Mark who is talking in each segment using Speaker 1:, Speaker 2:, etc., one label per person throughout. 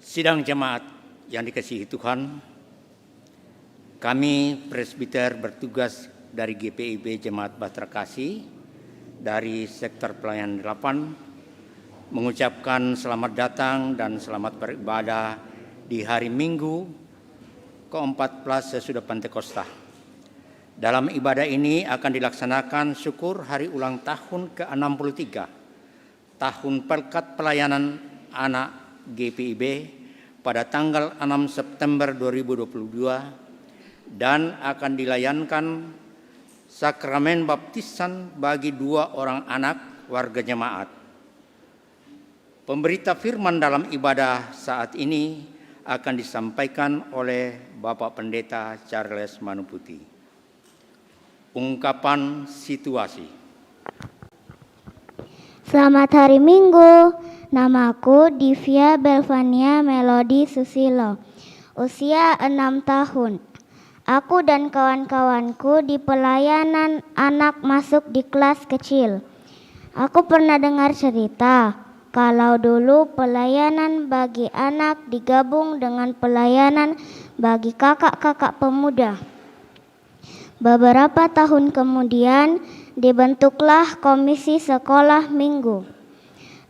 Speaker 1: Sidang jemaat yang dikasihi Tuhan, kami presbiter bertugas dari GPIB Jemaat Bahtera Kasih dari sektor pelayanan 8 mengucapkan selamat datang dan selamat beribadah di hari Minggu ke-14 sesudah Pentakosta. Dalam ibadah ini akan dilaksanakan syukur hari ulang tahun ke-63 tahun Pelkat Pelayanan Anak GPIB pada tanggal 6 September 2022 dan akan dilayankan sakramen baptisan bagi 2 orang anak warga jemaat. Pemberita firman dalam ibadah saat ini akan disampaikan oleh Bapak Pendeta Charles Manuputi. Ungkapan situasi.
Speaker 2: Selamat hari Minggu. Namaku Divya Belvania Melody Susilo. Usia 6 tahun. Aku dan kawan-kawanku di pelayanan anak masuk di kelas kecil. Aku pernah dengar cerita kalau dulu pelayanan bagi anak digabung dengan pelayanan bagi kakak-kakak pemuda. Beberapa tahun kemudian dibentuklah Komisi Sekolah Minggu.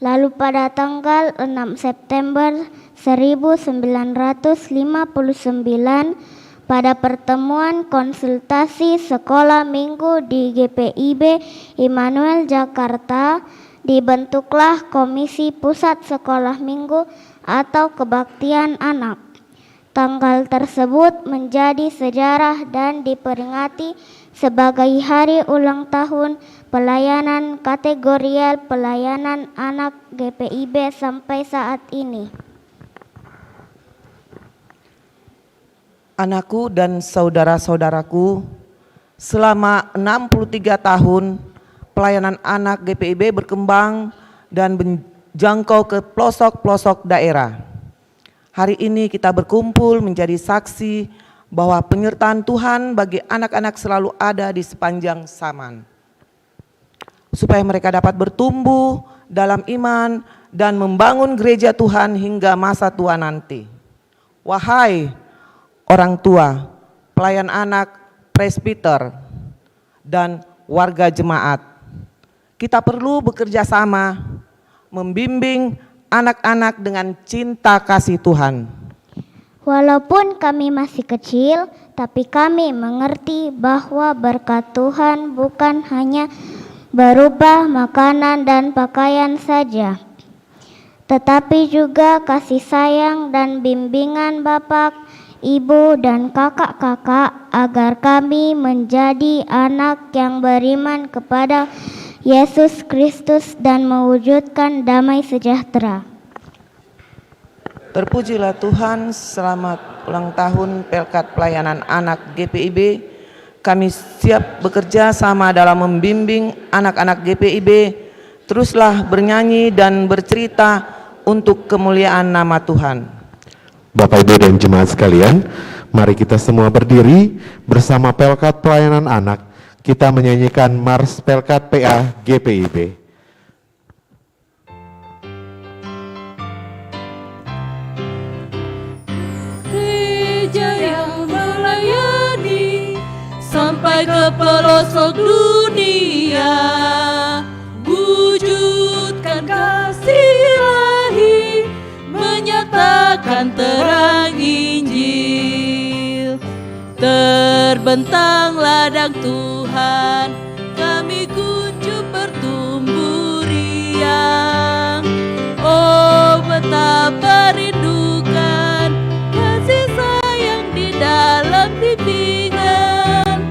Speaker 2: Lalu pada tanggal 6 September 1959 pada pertemuan konsultasi Sekolah Minggu di GPIB Immanuel Jakarta dibentuklah Komisi Pusat Sekolah Minggu atau Kebaktian Anak. Tanggal tersebut menjadi sejarah dan diperingati sebagai hari ulang tahun pelayanan kategorial pelayanan anak GPIB sampai saat ini.
Speaker 3: Anakku dan saudara-saudaraku, selama 63 tahun pelayanan anak GPIB berkembang dan menjangkau ke pelosok-pelosok daerah. Hari ini kita berkumpul menjadi saksi bahwa penyertaan Tuhan bagi anak-anak selalu ada di sepanjang zaman. Supaya mereka dapat bertumbuh dalam iman dan membangun gereja Tuhan hingga masa tua nanti. Wahai orang tua, pelayan anak, presbiter, dan warga jemaat, kita perlu bekerja sama membimbing anak-anak dengan cinta kasih Tuhan.
Speaker 2: Walaupun kami masih kecil, tapi kami mengerti bahwa berkat Tuhan bukan hanya berupa makanan dan pakaian saja, tetapi juga kasih sayang dan bimbingan Bapak, Ibu, dan kakak-kakak agar kami menjadi anak yang beriman kepada Yesus Kristus dan mewujudkan damai sejahtera.
Speaker 3: Terpujilah Tuhan, selamat ulang tahun Pelkat Pelayanan Anak GPIB. Kami siap bekerja sama dalam membimbing anak-anak GPIB. Teruslah bernyanyi dan bercerita untuk kemuliaan nama Tuhan.
Speaker 4: Bapak, Ibu, dan jemaat sekalian, mari kita semua berdiri bersama Pelkat Pelayanan Anak. Kita menyanyikan Mars Pelkat PA GPIB.
Speaker 5: Gereja yang melayani sampai ke pelosok dunia, wujudkan kasih ilahi, menyatakan terang Injil. Terbentang ladang Tuhan, kami kunjung bertumbuh riang. Oh, betapa rindukan kasih sayang di dalam bimbingan.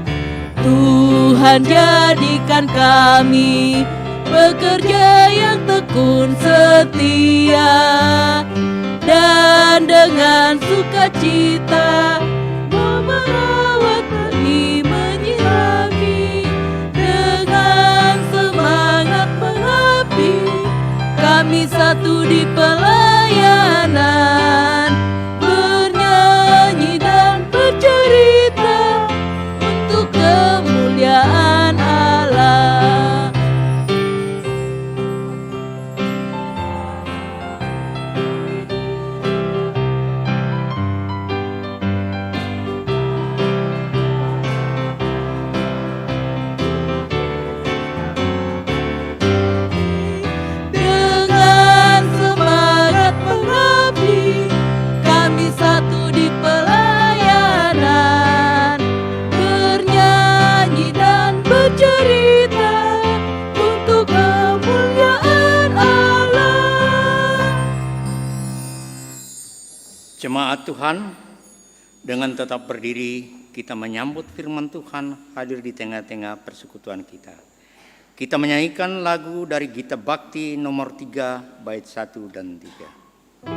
Speaker 5: Tuhan jadikan kami pekerja yang tekun setia, dan dengan sukacita merawat benih menyirami. Dengan semangat mengabdi, kami satu di pelayanan, bernyanyi dan bercerita untuk kemuliaan Allah.
Speaker 1: Jemaat Tuhan, dengan tetap berdiri kita menyambut firman Tuhan hadir di tengah-tengah persekutuan kita. Kita menyanyikan lagu dari Gita Bakti nomor 3 bait 1 dan 3.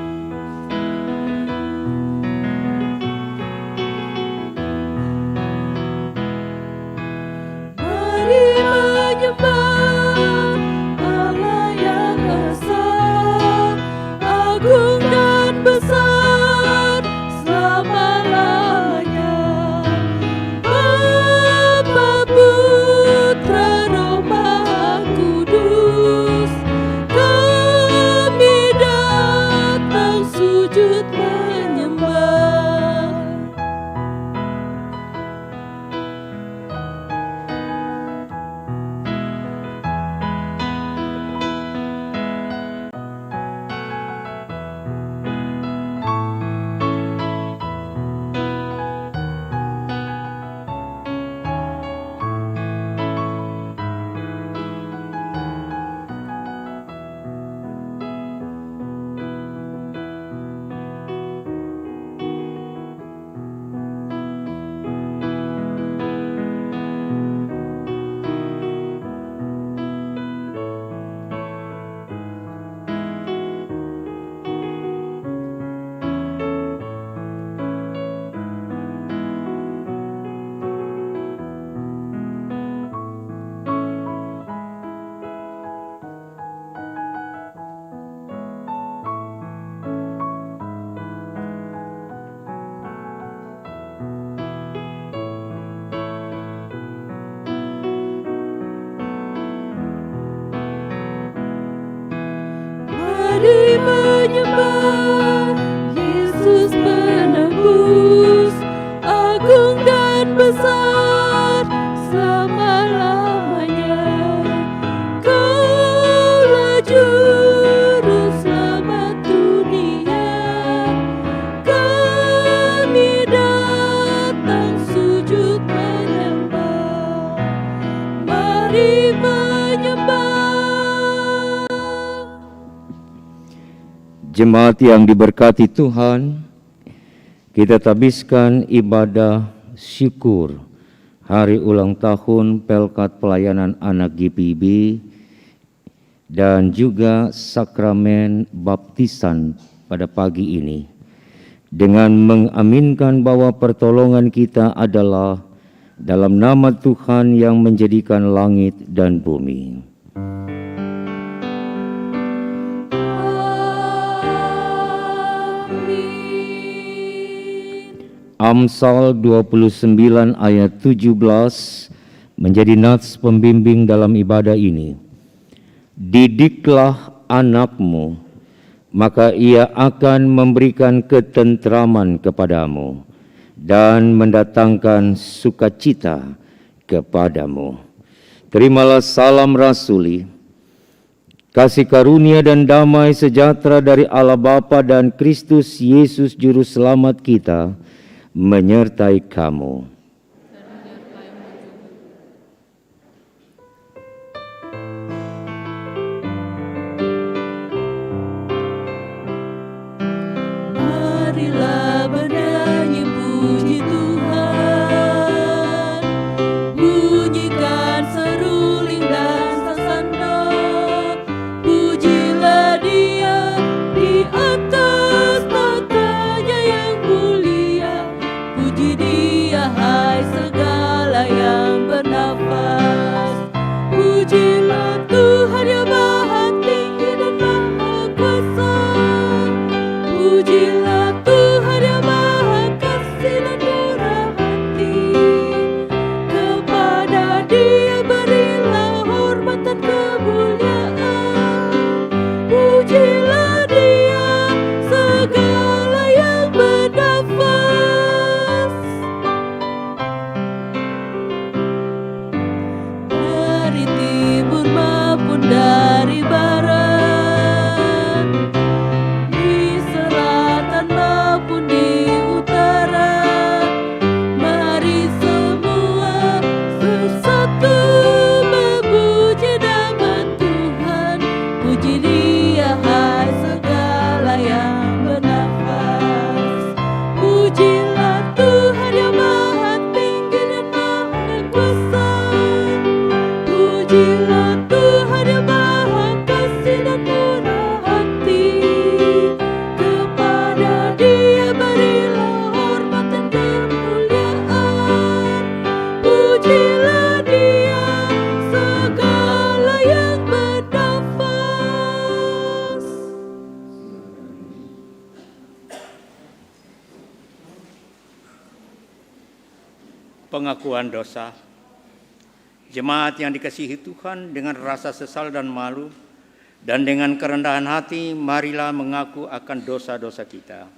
Speaker 5: Mari menyembah Yesus penebus, agung dan besar selama-lamanya. Kaulah juru selamat dunia, kami datang sujud menyembah. Mari menyembah.
Speaker 6: Jemaat yang diberkati Tuhan, kita habiskan ibadah syukur hari ulang tahun Pelkat Pelayanan Anak GPIB dan juga sakramen baptisan pada pagi ini dengan mengaminkan bahwa pertolongan kita adalah dalam nama Tuhan yang menjadikan langit dan bumi. Amsal 29 ayat 17 menjadi nats pembimbing dalam ibadah ini. Didiklah anakmu, maka ia akan memberikan ketentraman kepadamu dan mendatangkan sukacita kepadamu. Terimalah salam rasuli, kasih karunia dan damai sejahtera dari Allah Bapa dan Kristus Yesus Juru Selamat kita menyertai kamu.
Speaker 5: Marilah bernyanyi puji Tuhan, bunyikan seruling dan sasando, pujilah Dia di atas tahtanya yang mulia. Puji Dia.
Speaker 1: pengakuan dosa. Jemaat yang dikasihi Tuhan, dengan rasa sesal dan malu dan dengan kerendahan hati, marilah mengaku akan dosa-dosa kita.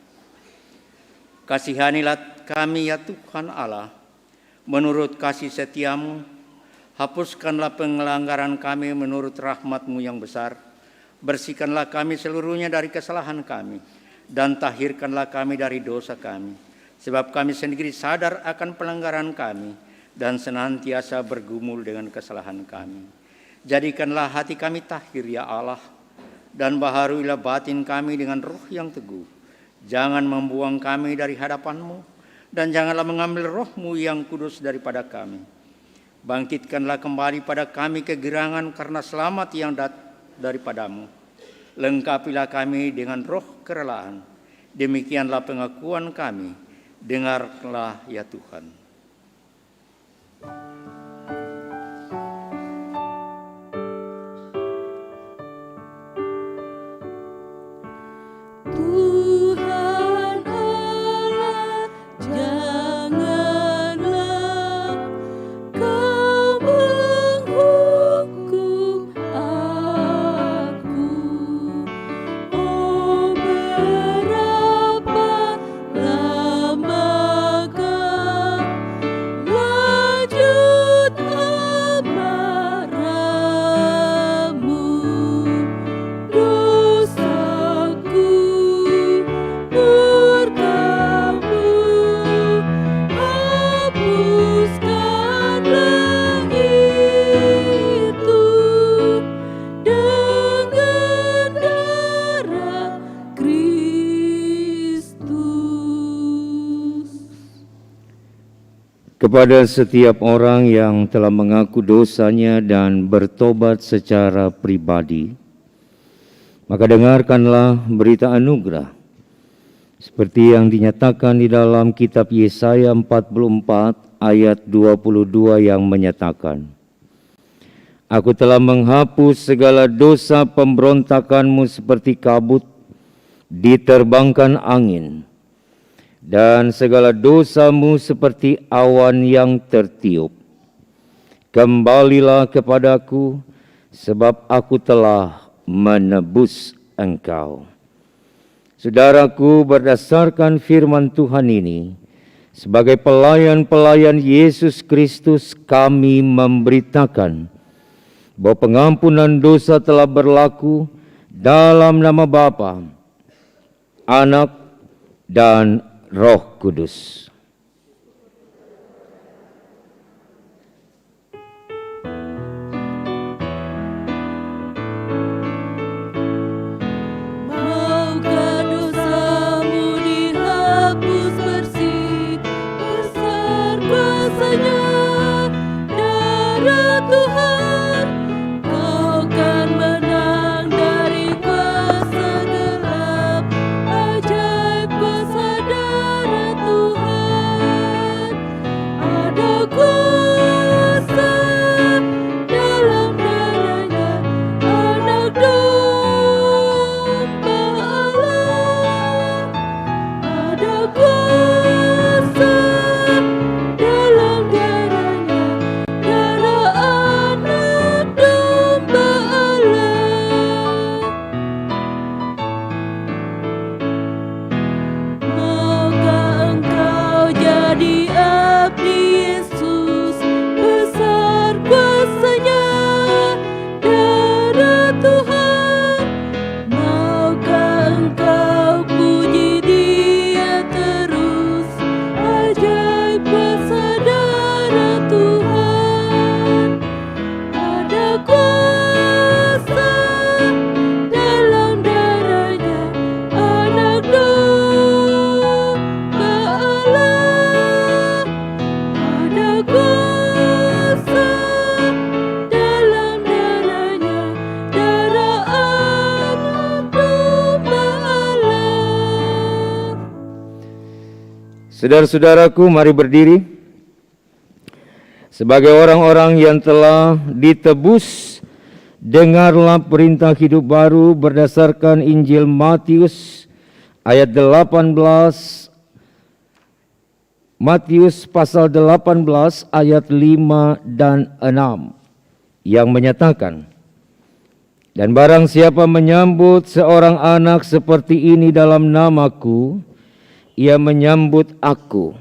Speaker 1: Kasihanilah kami ya Tuhan Allah, menurut kasih setiamu, hapuskanlah pelanggaran kami menurut rahmat-Mu yang besar. Bersihkanlah kami seluruhnya dari kesalahan kami, dan tahirkanlah kami dari dosa kami. Sebab kami sendiri sadar akan pelanggaran kami, dan senantiasa bergumul dengan kesalahan kami. Jadikanlah hati kami tahir ya Allah, dan baharuilah batin kami dengan roh yang teguh. Jangan membuang kami dari hadapan-Mu, dan janganlah mengambil roh-Mu yang kudus daripada kami. Bangkitkanlah kembali pada kami kegirangan karena selamat yang daripada-Mu. Lengkapilah kami dengan roh kerelaan. Demikianlah pengakuan kami. Dengarlah ya Tuhan.
Speaker 5: Tuhan Allah, janganlah Kau menghukum aku. Oh, berapa lamakah lanjut amarah-Mu. Dosaku murkamu, hapuskanlah itu dengan darah Kristus.
Speaker 6: Kepada setiap orang yang telah mengaku dosanya dan bertobat secara pribadi, maka dengarkanlah berita anugerah seperti yang dinyatakan di dalam kitab Yesaya 44 ayat 22 yang menyatakan, Aku telah menghapus segala dosa pemberontakanmu seperti kabut diterbangkan angin, dan segala dosamu seperti awan yang tertiup. Kembalilah kepadaku, sebab aku telah menebus engkau. Saudaraku, berdasarkan firman Tuhan ini, sebagai pelayan-pelayan Yesus Kristus, kami memberitakan bahwa pengampunan dosa telah berlaku dalam nama Bapa, Anak, dan Roh Kudus.
Speaker 5: Maukah dosamu dihapus bersih, besar kuasa-Nya darah Tuhan. Kau kan menang dari kuasa gelap, ajaib kuasa darah Tuhan. Ada kuasa dalam darah-Nya, Anak Domba Allah. Ada kuasa dalam darah-Nya, darah Anak Domba Allah. Maukah engkau jadi abdi Yesus, besar kuasa-Nya darah Tuhan. Maukah engkau puji Dia terus, ajaib kuasa darah Tuhan. Ada kuasa dalam darah-Nya, Anak Domba Allah. Ada kuasa dalam darah-Nya, darah Anak Domba Allah.
Speaker 6: Saudara-saudaraku, mari berdiri. Sebagai orang-orang yang telah ditebus, dengarlah perintah hidup baru berdasarkan Injil Matius ayat 18 Matius pasal 18 ayat 5 dan 6 yang menyatakan, dan barang siapa menyambut seorang anak seperti ini dalam namaku, ia menyambut aku.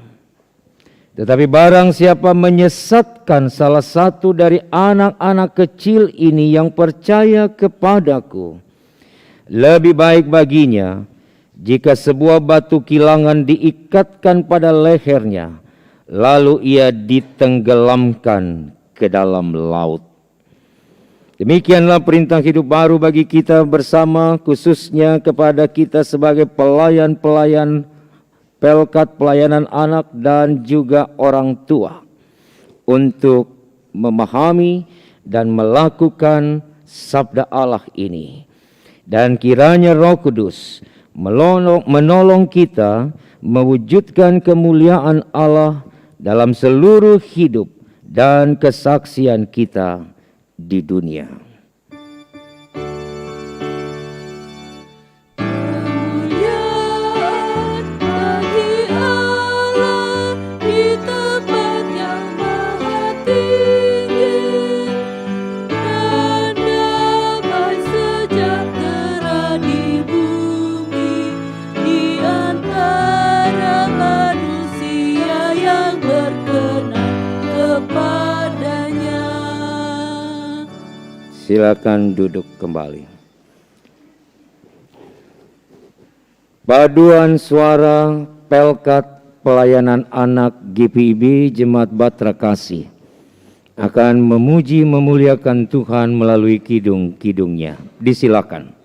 Speaker 6: Tetapi barang siapa menyesatkan salah satu dari anak-anak kecil ini yang percaya kepadaku, lebih baik baginya jika sebuah batu kilangan diikatkan pada lehernya, lalu ia ditenggelamkan ke dalam laut. Demikianlah perintah hidup baru bagi kita bersama, khususnya kepada kita sebagai pelayan-pelayan Pelkat Pelayanan Anak dan juga orang tua, untuk memahami dan melakukan sabda Allah ini. Dan kiranya Roh Kudus menolong kita mewujudkan kemuliaan Allah dalam seluruh hidup dan kesaksian kita di dunia.
Speaker 5: Kemuliaan bagi Allah di tempat yang maha tinggi, dan damai sejahtera di bumi di antara manusia yang berkenan kepadanya.
Speaker 6: Silakan duduk kembali. Paduan suara Pelkat Pelayanan Anak GPIB Jemaat Batra Kasih akan memuji memuliakan Tuhan melalui kidung-kidungnya. Disilakan.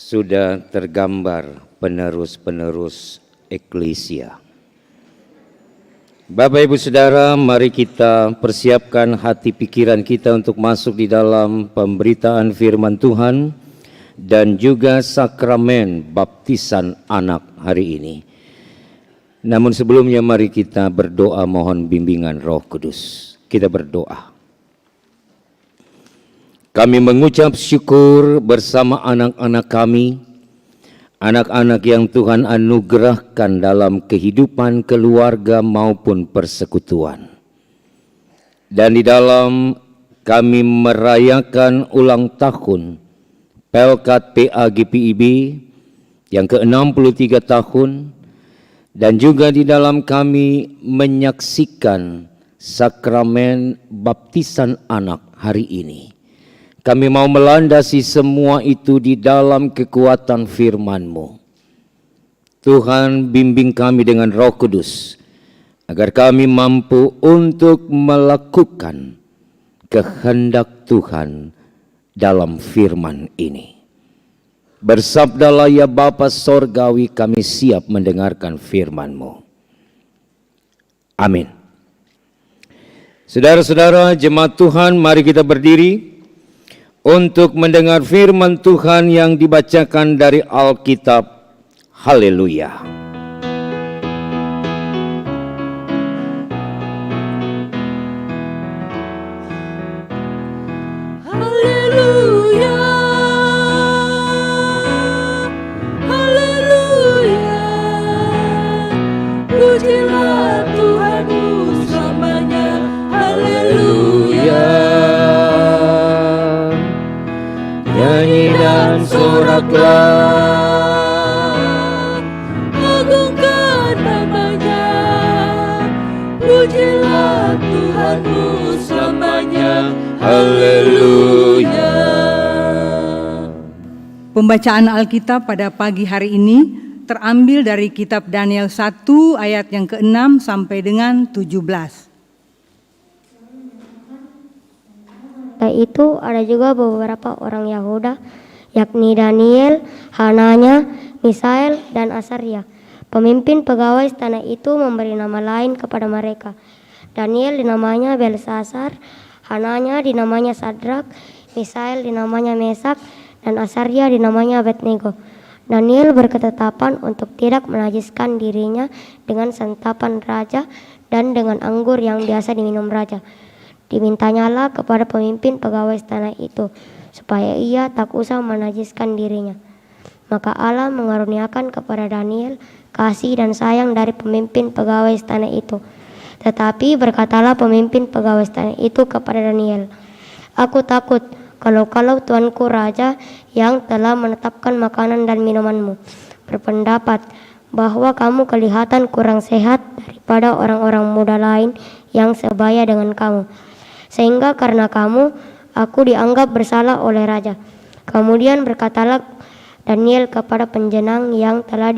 Speaker 6: sudah tergambar penerus-penerus eklesia. Bapak Ibu Saudara, mari kita persiapkan hati pikiran kita untuk masuk di dalam pemberitaan firman Tuhan dan juga sakramen baptisan anak hari ini. Namun sebelumnya mari kita berdoa mohon bimbingan Roh Kudus. Kita berdoa. Kami mengucap syukur bersama anak-anak kami, anak-anak yang Tuhan anugerahkan dalam kehidupan keluarga maupun persekutuan. Dan di dalam kami merayakan ulang tahun Pelkat PA GPIB yang ke-63 tahun, dan juga di dalam kami menyaksikan sakramen baptisan anak hari ini. Kami mau melandasi semua itu di dalam kekuatan firman-Mu. Tuhan, bimbing kami dengan Roh Kudus, agar kami mampu untuk melakukan kehendak Tuhan dalam firman ini. Bersabdalah ya Bapa Sorgawi, kami siap mendengarkan firman-Mu. Amin. Saudara-saudara jemaat Tuhan, mari kita berdiri untuk mendengar firman Tuhan yang dibacakan dari Alkitab. Haleluya.
Speaker 5: Haleluya, haleluya, pujilah Tuhanmu selamanya. Haleluya.
Speaker 6: Nyanyi dan soraklah,
Speaker 5: Agungkan namanya, pujilah Tuhanmu selamanya.
Speaker 6: haleluya.
Speaker 7: Pembacaan Alkitab pada pagi hari ini terambil dari kitab Daniel 1 ayat yang ke-6 sampai dengan 17.
Speaker 2: Setelah itu ada juga beberapa orang Yahuda, yakni Daniel, Hananya, Misael, dan Asaria. Pemimpin pegawai istana itu memberi nama lain kepada mereka. Daniel dinamanya Belsasar, Hananya dinamanya Sadrak, Misael dinamanya Mesak, dan Asaria dinamanya Abednego. Daniel berketetapan untuk tidak menajiskan dirinya dengan santapan raja dan dengan anggur yang biasa diminum raja. Dimintanyalah kepada pemimpin pegawai istana itu, supaya ia tak usah menajiskan dirinya. Maka Allah mengaruniakan kepada Daniel kasih dan sayang dari pemimpin pegawai istana itu. Tetapi berkatalah pemimpin pegawai istana itu kepada Daniel, "Aku takut kalau tuanku raja yang telah menetapkan makanan dan minumanmu berpendapat bahwa kamu kelihatan kurang sehat daripada orang-orang muda lain yang sebaya dengan kamu. Sehingga karena kamu, aku dianggap bersalah oleh raja." Kemudian berkatalah Daniel kepada penjenang yang telah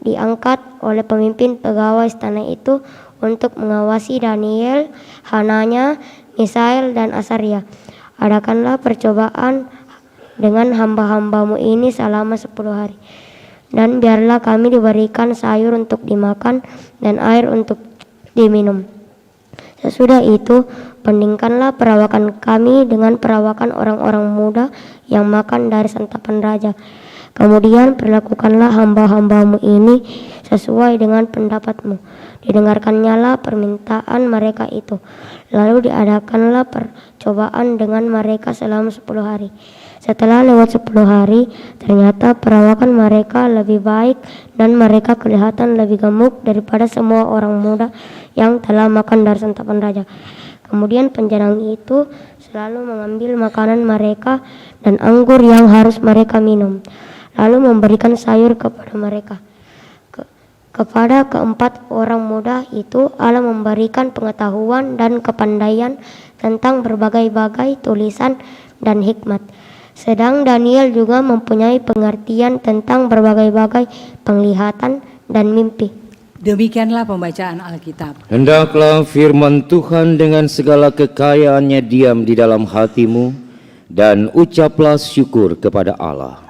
Speaker 2: diangkat oleh pemimpin pegawai istana itu untuk mengawasi Daniel, Hananya, Misael, dan Asaria, "Adakanlah percobaan dengan hamba-hambamu ini selama 10 hari. Dan biarlah kami diberikan sayur untuk dimakan dan air untuk diminum. Sesudah itu, bandingkanlah perawakan kami dengan perawakan orang-orang muda yang makan dari santapan raja. Kemudian perlakukanlah hamba-hambamu ini sesuai dengan pendapatmu." Didengarkannyalah permintaan mereka itu. Lalu diadakanlah percobaan dengan mereka selama 10 hari. Setelah lewat 10 hari, ternyata perawakan mereka lebih baik dan mereka kelihatan lebih gemuk daripada semua orang muda yang telah makan dari santapan raja. Kemudian penjenang itu selalu mengambil makanan mereka dan anggur yang harus mereka minum, lalu memberikan sayur kepada mereka. Kepada keempat orang muda itu Allah memberikan pengetahuan dan kepandaian tentang berbagai-bagai tulisan dan hikmat. Sedang Daniel juga mempunyai pengertian tentang berbagai-bagai penglihatan dan mimpi.
Speaker 7: Demikianlah pembacaan Alkitab.
Speaker 6: Hendaklah firman Tuhan dengan segala kekayaannya diam di dalam hatimu, dan ucaplah syukur kepada Allah.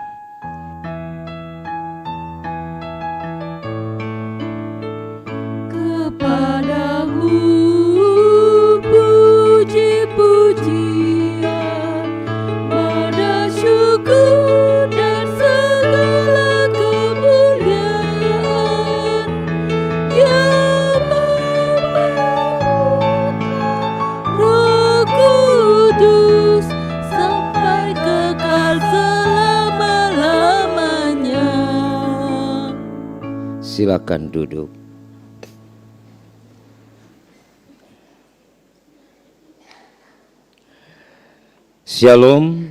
Speaker 6: Silakan duduk. Shalom.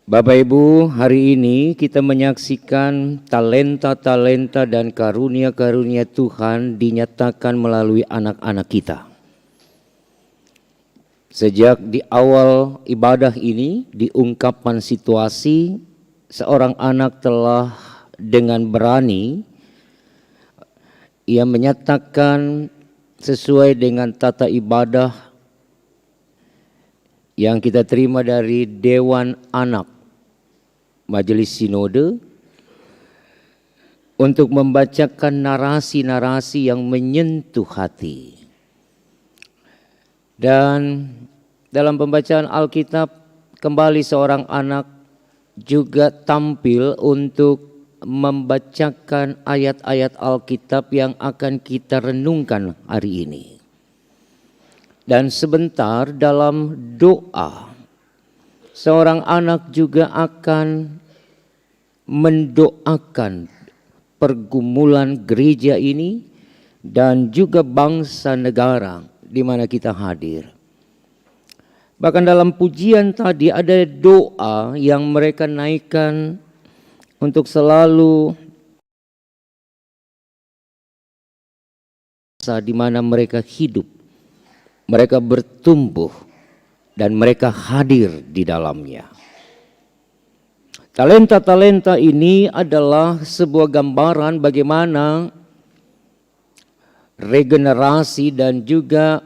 Speaker 6: Bapak Ibu, hari ini kita menyaksikan talenta-talenta dan karunia-karunia Tuhan dinyatakan melalui anak-anak kita. Sejak di awal ibadah ini, di ungkapan situasi, seorang anak telah dengan berani ia menyatakan sesuai dengan tata ibadah yang kita terima dari Dewan Anak Majelis Sinode untuk membacakan narasi-narasi yang menyentuh hati. Dan dalam pembacaan Alkitab kembali seorang anak juga tampil untuk membacakan ayat-ayat Alkitab yang akan kita renungkan hari ini. Dan sebentar dalam doa, seorang anak juga akan mendoakan pergumulan gereja ini dan juga bangsa negara di mana kita hadir. Bahkan dalam pujian tadi ada doa yang mereka naikkan untuk selalu di mana mereka hidup, mereka bertumbuh, dan mereka hadir di dalamnya. Talenta-talenta ini adalah sebuah gambaran bagaimana regenerasi dan juga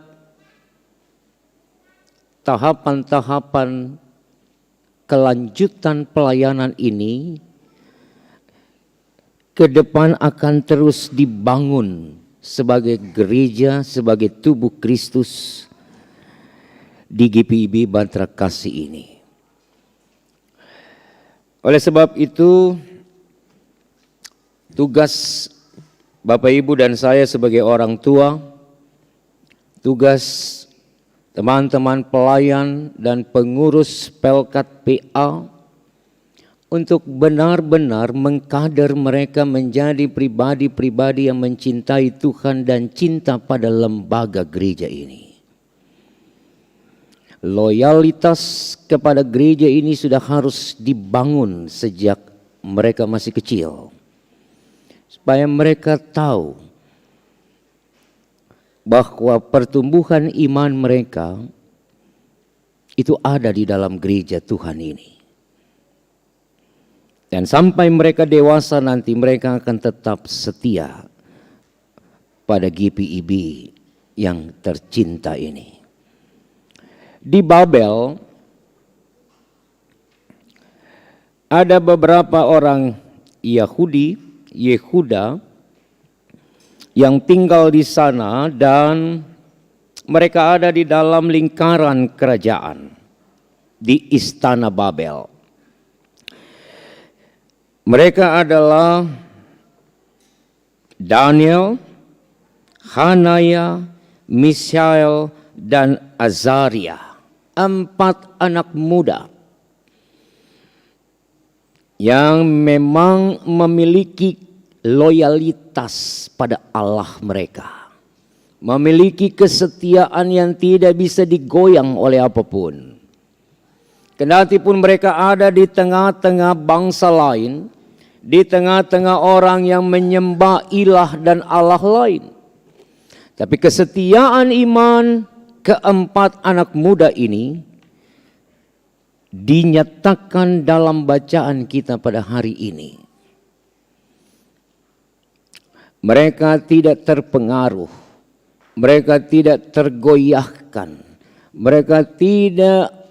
Speaker 6: tahapan-tahapan kelanjutan pelayanan ini ke depan akan terus dibangun sebagai gereja, sebagai tubuh Kristus di GPIB Batra Kasih ini. Oleh sebab itu, tugas Bapak Ibu dan saya sebagai orang tua, tugas teman-teman pelayan dan pengurus Pelkat PA untuk benar-benar mengkader mereka menjadi pribadi-pribadi yang mencintai Tuhan dan cinta pada lembaga gereja ini. Loyalitas kepada gereja ini sudah harus dibangun sejak mereka masih kecil, supaya mereka tahu bahwa pertumbuhan iman mereka itu ada di dalam gereja Tuhan ini. Dan sampai mereka dewasa nanti mereka akan tetap setia pada GPIB yang tercinta ini. Di Babel ada beberapa orang Yahudi, Yehuda yang tinggal di sana dan mereka ada di dalam lingkaran kerajaan di istana Babel. Mereka adalah Daniel, Hanaya, Mishael, dan Azaria. 4 anak muda yang memang memiliki loyalitas pada Allah mereka, memiliki kesetiaan yang tidak bisa digoyang oleh apapun. Kendati pun mereka ada di tengah-tengah bangsa lain, di tengah-tengah orang yang menyembah ilah dan Allah lain, tapi kesetiaan iman keempat anak muda ini dinyatakan dalam bacaan kita pada hari ini. Mereka tidak terpengaruh, mereka tidak tergoyahkan, mereka tidak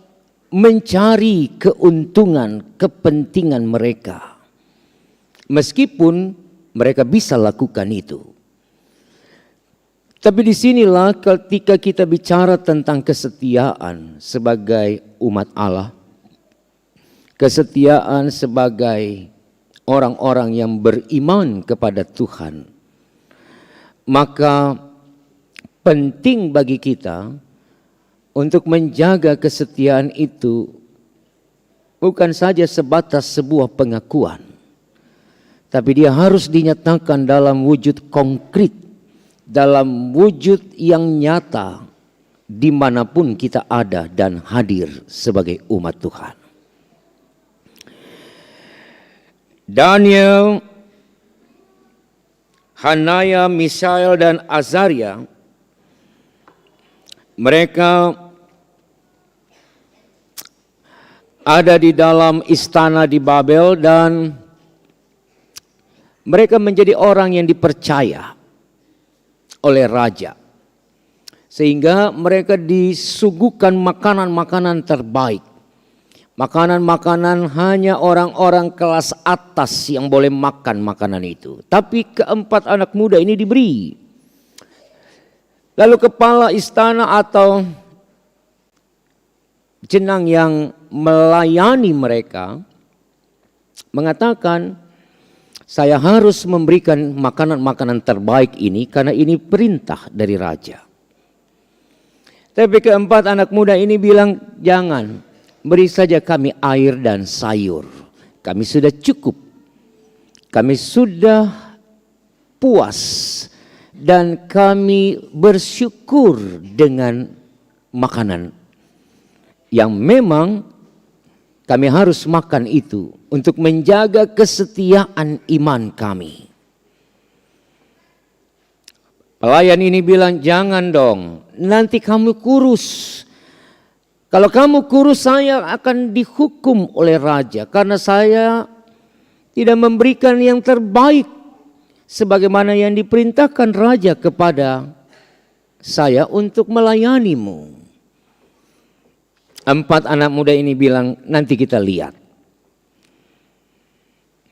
Speaker 6: mencari keuntungan, kepentingan mereka. Meskipun mereka bisa lakukan itu. Tapi disinilah ketika kita bicara tentang kesetiaan sebagai umat Allah, kesetiaan sebagai orang-orang yang beriman kepada Tuhan, maka penting bagi kita untuk menjaga kesetiaan itu bukan saja sebatas sebuah pengakuan, tapi dia harus dinyatakan dalam wujud konkret, dalam wujud yang nyata, dimanapun kita ada dan hadir sebagai umat Tuhan. Daniel, Hanaya, Misael, dan Azaria, mereka ada di dalam istana di Babel dan mereka menjadi orang yang dipercaya oleh raja. Sehingga mereka disuguhkan makanan-makanan terbaik. Makanan-makanan hanya orang-orang kelas atas yang boleh makan makanan itu. Tapi keempat anak muda ini diberi. Lalu kepala istana atau jenang yang melayani mereka mengatakan, saya harus memberikan makanan-makanan terbaik ini karena ini perintah dari raja. Tapi keempat anak muda ini bilang, jangan, beri saja kami air dan sayur. Kami sudah cukup. Kami sudah puas. Dan kami bersyukur dengan makanan yang memang kami harus makan itu untuk menjaga kesetiaan iman kami. Pelayan ini bilang, jangan dong, nanti kamu kurus. Kalau kamu kurus, saya akan dihukum oleh raja karena saya tidak memberikan yang terbaik sebagaimana yang diperintahkan raja kepada saya untuk melayanimu. Empat anak muda ini bilang, nanti kita lihat.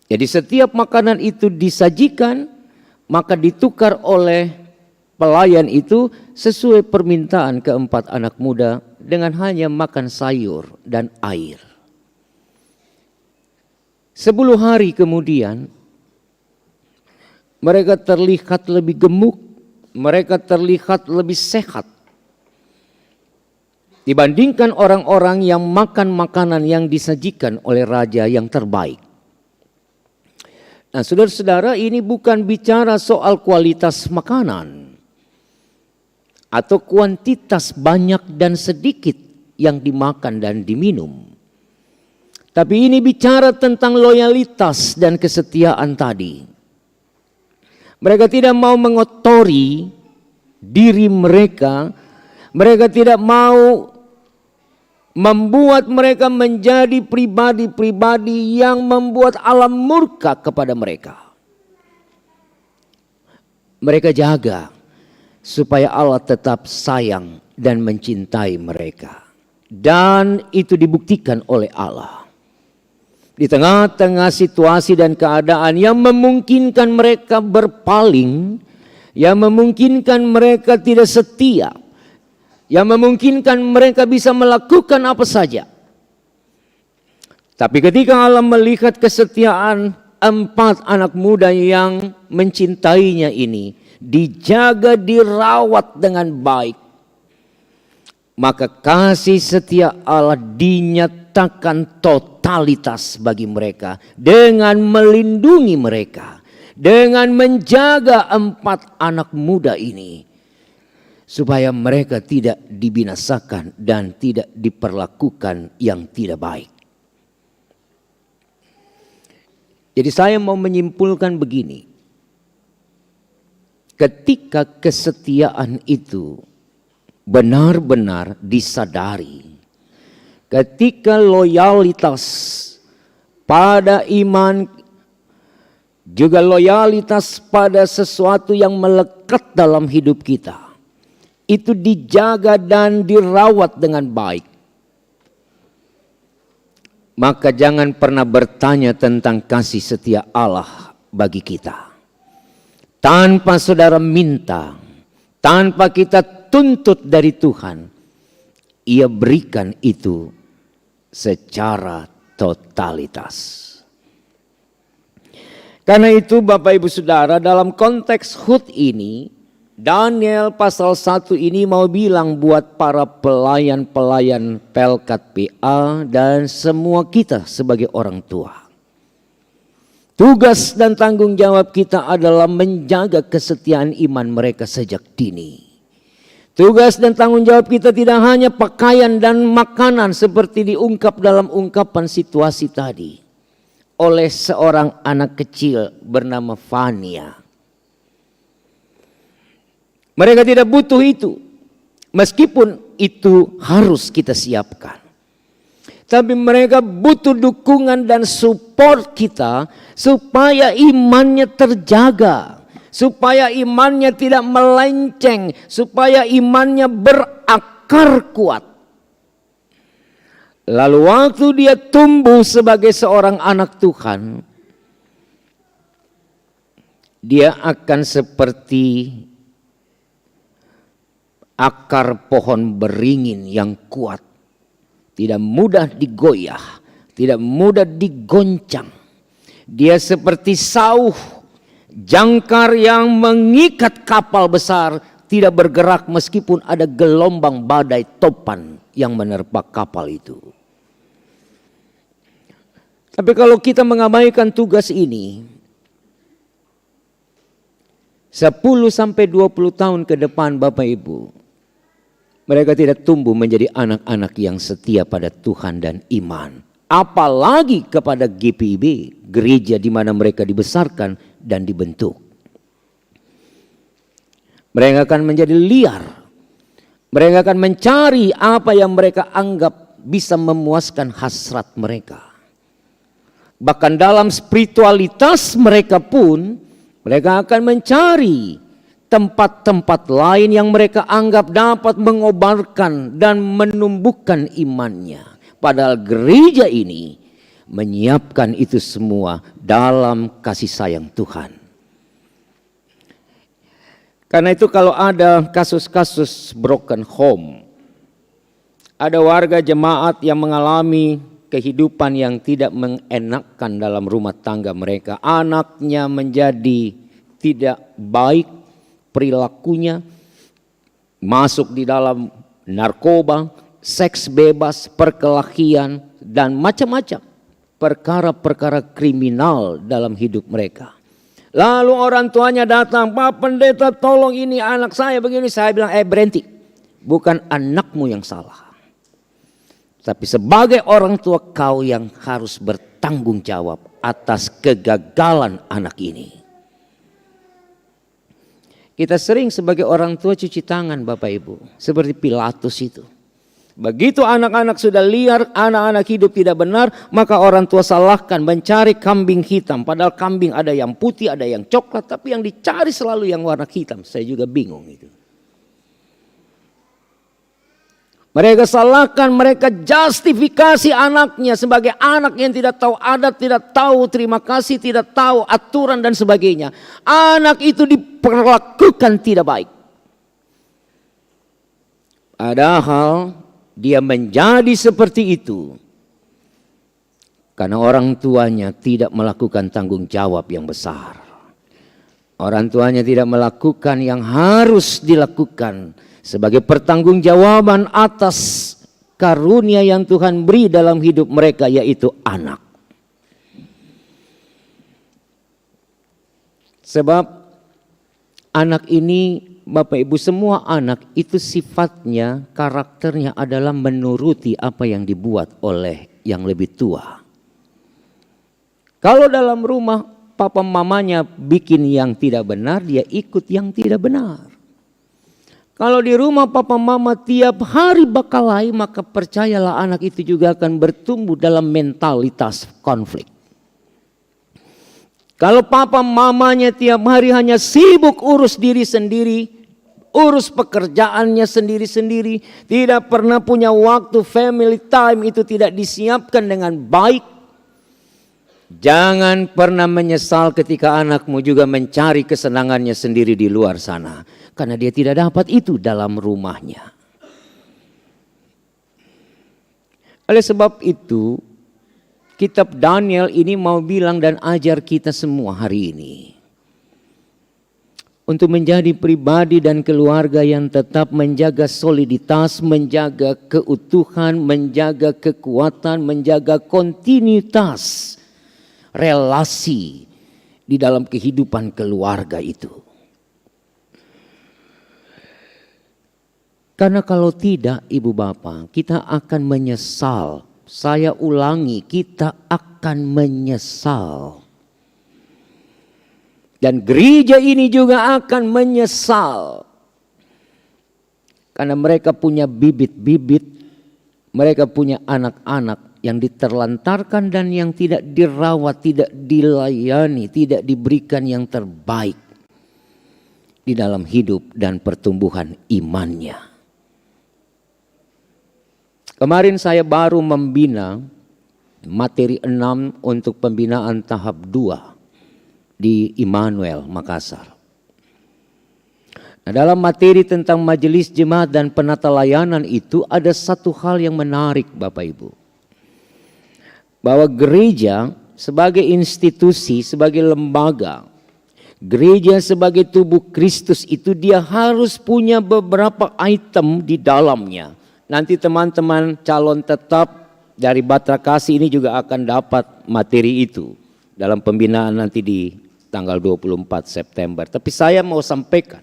Speaker 6: Jadi setiap makanan itu disajikan, maka ditukar oleh pelayan itu sesuai permintaan keempat anak muda dengan hanya makan sayur dan air. 10 hari kemudian, mereka terlihat lebih gemuk, mereka terlihat lebih sehat dibandingkan orang-orang yang makan makanan yang disajikan oleh raja yang terbaik. Nah, saudara-saudara, ini bukan bicara soal kualitas makanan atau kuantitas banyak dan sedikit yang dimakan dan diminum. Tapi ini bicara tentang loyalitas dan kesetiaan tadi. Mereka tidak mau mengotori diri mereka. Mereka tidak mau membuat mereka menjadi pribadi-pribadi yang membuat alam murka kepada mereka. Mereka jaga supaya Allah tetap sayang dan mencintai mereka. Dan itu dibuktikan oleh Allah. Di tengah-tengah situasi dan keadaan yang memungkinkan mereka berpaling, yang memungkinkan mereka tidak setia, yang memungkinkan mereka bisa melakukan apa saja. Tapi ketika Allah melihat kesetiaan empat anak muda yang mencintainya ini, dijaga, dirawat dengan baik, maka kasih setia Allah dinyatakan totalitas bagi mereka dengan melindungi mereka, dengan menjaga empat anak muda ini supaya mereka tidak dibinasakan dan tidak diperlakukan yang tidak baik. Jadi saya mau menyimpulkan begini. Ketika kesetiaan itu benar-benar disadari, ketika loyalitas pada iman, juga loyalitas pada sesuatu yang melekat dalam hidup kita, itu dijaga dan dirawat dengan baik, maka jangan pernah bertanya tentang kasih setia Allah bagi kita. Tanpa saudara minta, tanpa kita tuntut dari Tuhan, Ia berikan itu secara totalitas. Karena itu Bapak Ibu Saudara, dalam konteks HUT ini, Daniel pasal 1 ini mau bilang buat para pelayan-pelayan Pelkat PA dan semua kita sebagai orang tua. Tugas dan tanggung jawab kita adalah menjaga kesetiaan iman mereka sejak dini. Tugas dan tanggung jawab kita tidak hanya pakaian dan makanan seperti diungkap dalam ungkapan situasi tadi oleh seorang anak kecil bernama Fania. Mereka tidak butuh itu, meskipun itu harus kita siapkan. Tapi mereka butuh dukungan dan support kita supaya imannya terjaga, supaya imannya tidak melenceng, supaya imannya berakar kuat. Lalu waktu dia tumbuh sebagai seorang anak Tuhan, dia akan seperti akar pohon beringin yang kuat. Tidak mudah digoyah, tidak mudah digoncang. Dia seperti sauh jangkar yang mengikat kapal besar, tidak bergerak meskipun ada gelombang badai topan yang menerpa kapal itu. Tapi kalau kita mengabaikan tugas ini, 10 sampai 20 tahun ke depan Bapak Ibu, mereka tidak tumbuh menjadi anak-anak yang setia pada Tuhan dan iman. Apalagi kepada GPIB, gereja di mana mereka dibesarkan dan dibentuk. Mereka akan menjadi liar. Mereka akan mencari apa yang mereka anggap bisa memuaskan hasrat mereka. Bahkan dalam spiritualitas mereka pun, mereka akan mencari tempat-tempat lain yang mereka anggap dapat mengobarkan dan menumbuhkan imannya. Padahal gereja ini menyiapkan itu semua dalam kasih sayang Tuhan. Karena itu kalau ada kasus-kasus broken home, ada warga jemaat yang mengalami kehidupan yang tidak mengenakkan dalam rumah tangga mereka, anaknya menjadi tidak baik perilakunya, masuk di dalam narkoba, seks bebas, perkelahian, dan macam-macam perkara-perkara kriminal dalam hidup mereka. Lalu orang tuanya datang, Pak Pendeta tolong ini anak saya begini. Saya bilang berhenti, bukan anakmu yang salah. Tapi sebagai orang tua kau yang harus bertanggung jawab atas kegagalan anak ini. Kita sering sebagai orang tua cuci tangan Bapak Ibu. Seperti Pilatus itu. Begitu anak-anak sudah liar, anak-anak hidup tidak benar, maka orang tua salahkan mencari kambing hitam. Padahal kambing ada yang putih, ada yang coklat, tapi yang dicari selalu yang warna hitam. Saya juga bingung itu. Mereka salahkan, mereka justifikasi anaknya sebagai anak yang tidak tahu adat, tidak tahu terima kasih, tidak tahu aturan dan sebagainya. Anak itu diperlakukan tidak baik. Padahal dia menjadi seperti itu karena orang tuanya tidak melakukan tanggung jawab yang besar. Orang tuanya tidak melakukan yang harus dilakukan sebagai pertanggungjawaban atas karunia yang Tuhan beri dalam hidup mereka, yaitu anak. Sebab anak ini, Bapak Ibu, semua anak itu sifatnya, karakternya adalah menuruti apa yang dibuat oleh yang lebih tua. Kalau dalam rumah papa mamanya bikin yang tidak benar, dia ikut yang tidak benar. Kalau di rumah papa mama tiap hari bakalahi, maka percayalah anak itu juga akan bertumbuh dalam mentalitas konflik. Kalau papa mamanya tiap hari hanya sibuk urus diri sendiri, urus pekerjaannya sendiri-sendiri, tidak pernah punya waktu family time, itu tidak disiapkan dengan baik. Jangan pernah menyesal ketika anakmu juga mencari kesenangannya sendiri di luar sana. Karena dia tidak dapat itu dalam rumahnya. Oleh sebab itu, kitab Daniel ini mau bilang dan ajar kita semua hari ini. Untuk menjadi pribadi dan keluarga yang tetap menjaga soliditas, menjaga keutuhan, menjaga kekuatan, menjaga kontinuitas. relasi di dalam kehidupan keluarga itu. Karena kalau tidak, Ibu Bapak, kita akan menyesal. Saya ulangi, kita akan menyesal. Dan gereja ini juga akan menyesal. Karena mereka punya bibit-bibit, mereka punya anak-anak yang diterlantarkan dan yang tidak dirawat, tidak dilayani, tidak diberikan yang terbaik di dalam hidup dan pertumbuhan imannya. Kemarin saya baru membina materi 6 untuk pembinaan tahap 2 di Immanuel, Makassar. Nah, dalam materi tentang majelis jemaat dan penata layanan itu ada satu hal yang menarik Bapak Ibu. Bahwa gereja sebagai institusi, sebagai lembaga, gereja sebagai tubuh Kristus itu dia harus punya beberapa item di dalamnya. Nanti teman-teman calon tetap dari Batra Kasih ini juga akan dapat materi itu dalam pembinaan nanti di tanggal 24 September. Tapi saya mau sampaikan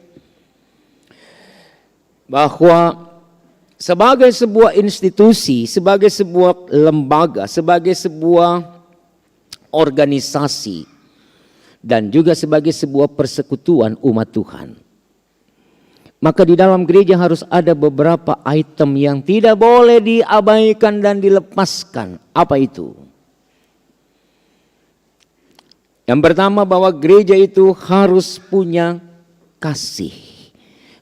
Speaker 6: bahwa sebagai sebuah institusi, sebagai sebuah lembaga, sebagai sebuah organisasi, dan juga sebagai sebuah persekutuan umat Tuhan, maka di dalam gereja harus ada beberapa item yang tidak boleh diabaikan dan dilepaskan. Apa itu? Yang pertama, bahwa gereja itu harus punya kasih.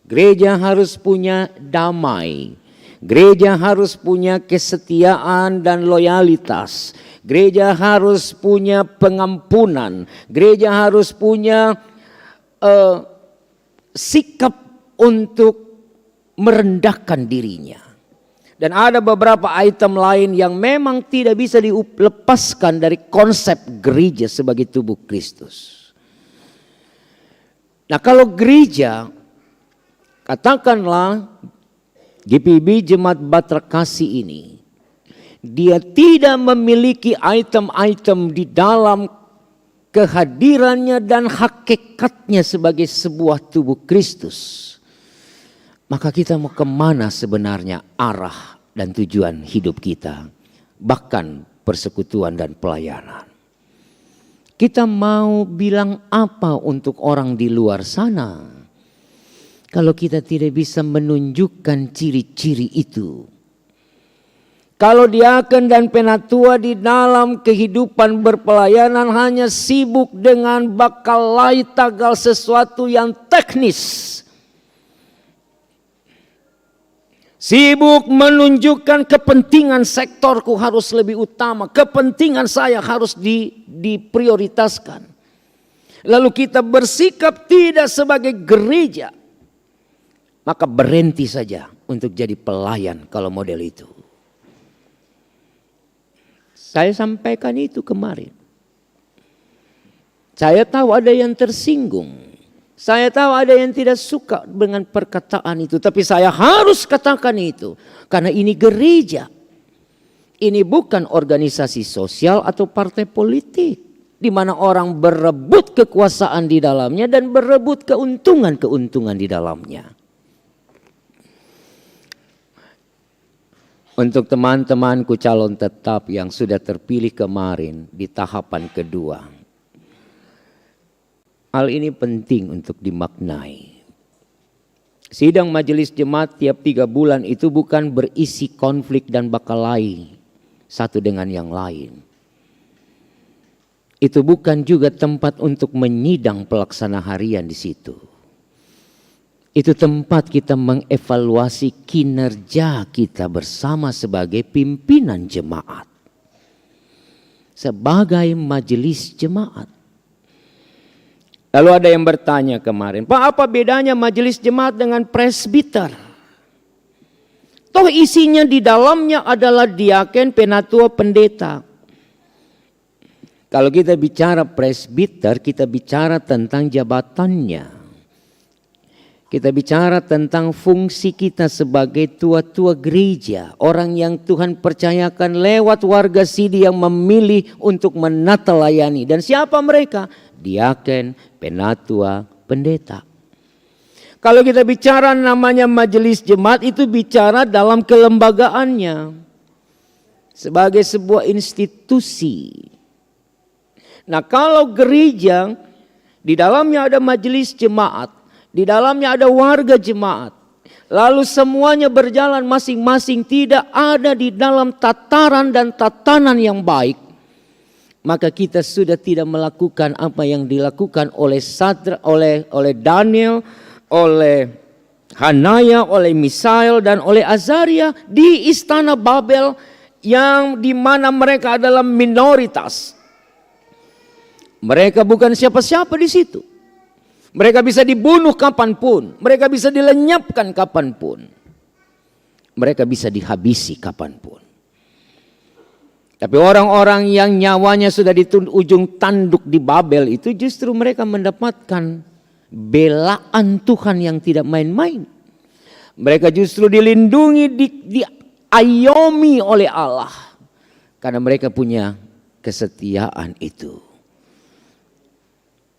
Speaker 6: Gereja harus punya damai. Gereja harus punya kesetiaan dan loyalitas. Gereja harus punya pengampunan. Gereja harus punya sikap untuk merendahkan dirinya. Dan ada beberapa item lain yang memang tidak bisa dilepaskan dari konsep gereja sebagai tubuh Kristus. Nah, kalau gereja, katakanlah GPIB Jemaat Batra Kasih ini, dia tidak memiliki item-item di dalam kehadirannya dan hakikatnya sebagai sebuah tubuh Kristus, maka kita mau kemana sebenarnya arah dan tujuan hidup kita, bahkan persekutuan dan pelayanan. Kita mau bilang apa untuk orang di luar sana kalau kita tidak bisa menunjukkan ciri-ciri itu? Kalau diaken dan penatua di dalam kehidupan berpelayanan hanya sibuk dengan bakal lai tagal sesuatu yang teknis, sibuk menunjukkan kepentingan sektorku harus lebih utama, kepentingan saya harus diprioritaskan. Lalu kita bersikap tidak sebagai gereja, maka berhenti saja untuk jadi pelayan kalau model itu. Saya sampaikan itu kemarin. Saya tahu ada yang tersinggung. Saya tahu ada yang tidak suka dengan perkataan itu. Tapi saya harus katakan itu. Karena ini gereja. Ini bukan organisasi sosial atau partai politik. Di mana orang berebut kekuasaan di dalamnya dan berebut keuntungan-keuntungan di dalamnya. Untuk teman-temanku calon tetap yang sudah terpilih kemarin di tahapan kedua, hal ini penting untuk dimaknai. Sidang majelis jemaat tiap 3 bulan itu bukan berisi konflik dan bakalai satu dengan yang lain. Itu bukan juga tempat untuk menyidang pelaksana harian di situ. Itu tempat kita mengevaluasi kinerja kita bersama sebagai pimpinan jemaat. Sebagai majelis jemaat. Lalu ada yang bertanya kemarin, Pak, apa bedanya majelis jemaat dengan presbiter? Toh isinya di dalamnya adalah diaken, penatua, pendeta. Kalau kita bicara presbiter, kita bicara tentang jabatannya. Kita bicara tentang fungsi kita sebagai tua-tua gereja, orang yang Tuhan percayakan lewat warga Sidi yang memilih untuk menata layani. Dan siapa mereka? Diaken, penatua, pendeta. Kalau kita bicara namanya majelis jemaat, itu bicara dalam kelembagaannya sebagai sebuah institusi. Nah, kalau gereja di dalamnya ada majelis jemaat, di dalamnya ada warga jemaat, lalu semuanya berjalan masing-masing, tidak ada di dalam tataran dan tatanan yang baik, maka kita sudah tidak melakukan apa yang dilakukan oleh oleh Daniel, oleh Hanaya, oleh Misael dan oleh Azaria di istana Babel, yang di mana mereka adalah minoritas. Mereka bukan siapa-siapa di situ. Mereka bisa dibunuh kapanpun. Mereka bisa dilenyapkan kapanpun. Mereka bisa dihabisi kapanpun. Tapi orang-orang yang nyawanya sudah di ujung tanduk di Babel itu justru mereka mendapatkan belaan Tuhan yang tidak main-main. Mereka justru dilindungi, diayomi oleh Allah. Karena mereka punya kesetiaan itu.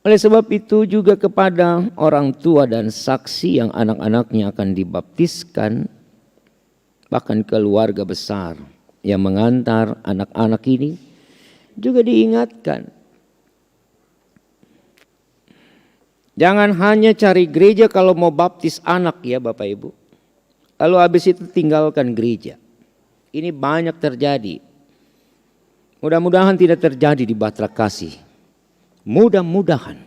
Speaker 6: Oleh sebab itu juga kepada orang tua dan saksi yang anak-anaknya akan dibaptiskan, bahkan keluarga besar yang mengantar anak-anak ini juga diingatkan. Jangan hanya cari gereja kalau mau baptis anak ya Bapak Ibu. Lalu habis itu tinggalkan gereja. Ini banyak terjadi. Mudah-mudahan tidak terjadi di Batra Kasih. Mudah-mudahan.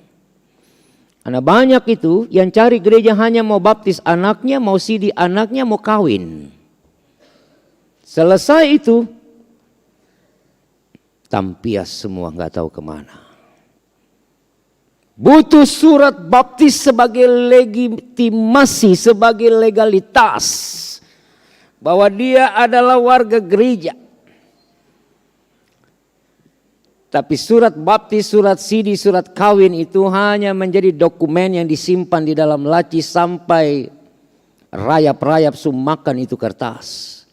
Speaker 6: Karena banyak itu yang cari gereja hanya mau baptis anaknya, mau sidi anaknya, mau kawin. Selesai itu, tampias semua nggak tahu kemana. Butuh surat baptis sebagai legitimasi, sebagai legalitas. Bahwa dia adalah warga gereja. Tapi surat baptis, surat sidi, surat kawin itu hanya menjadi dokumen yang disimpan di dalam laci sampai rayap-rayap sumakan itu kertas.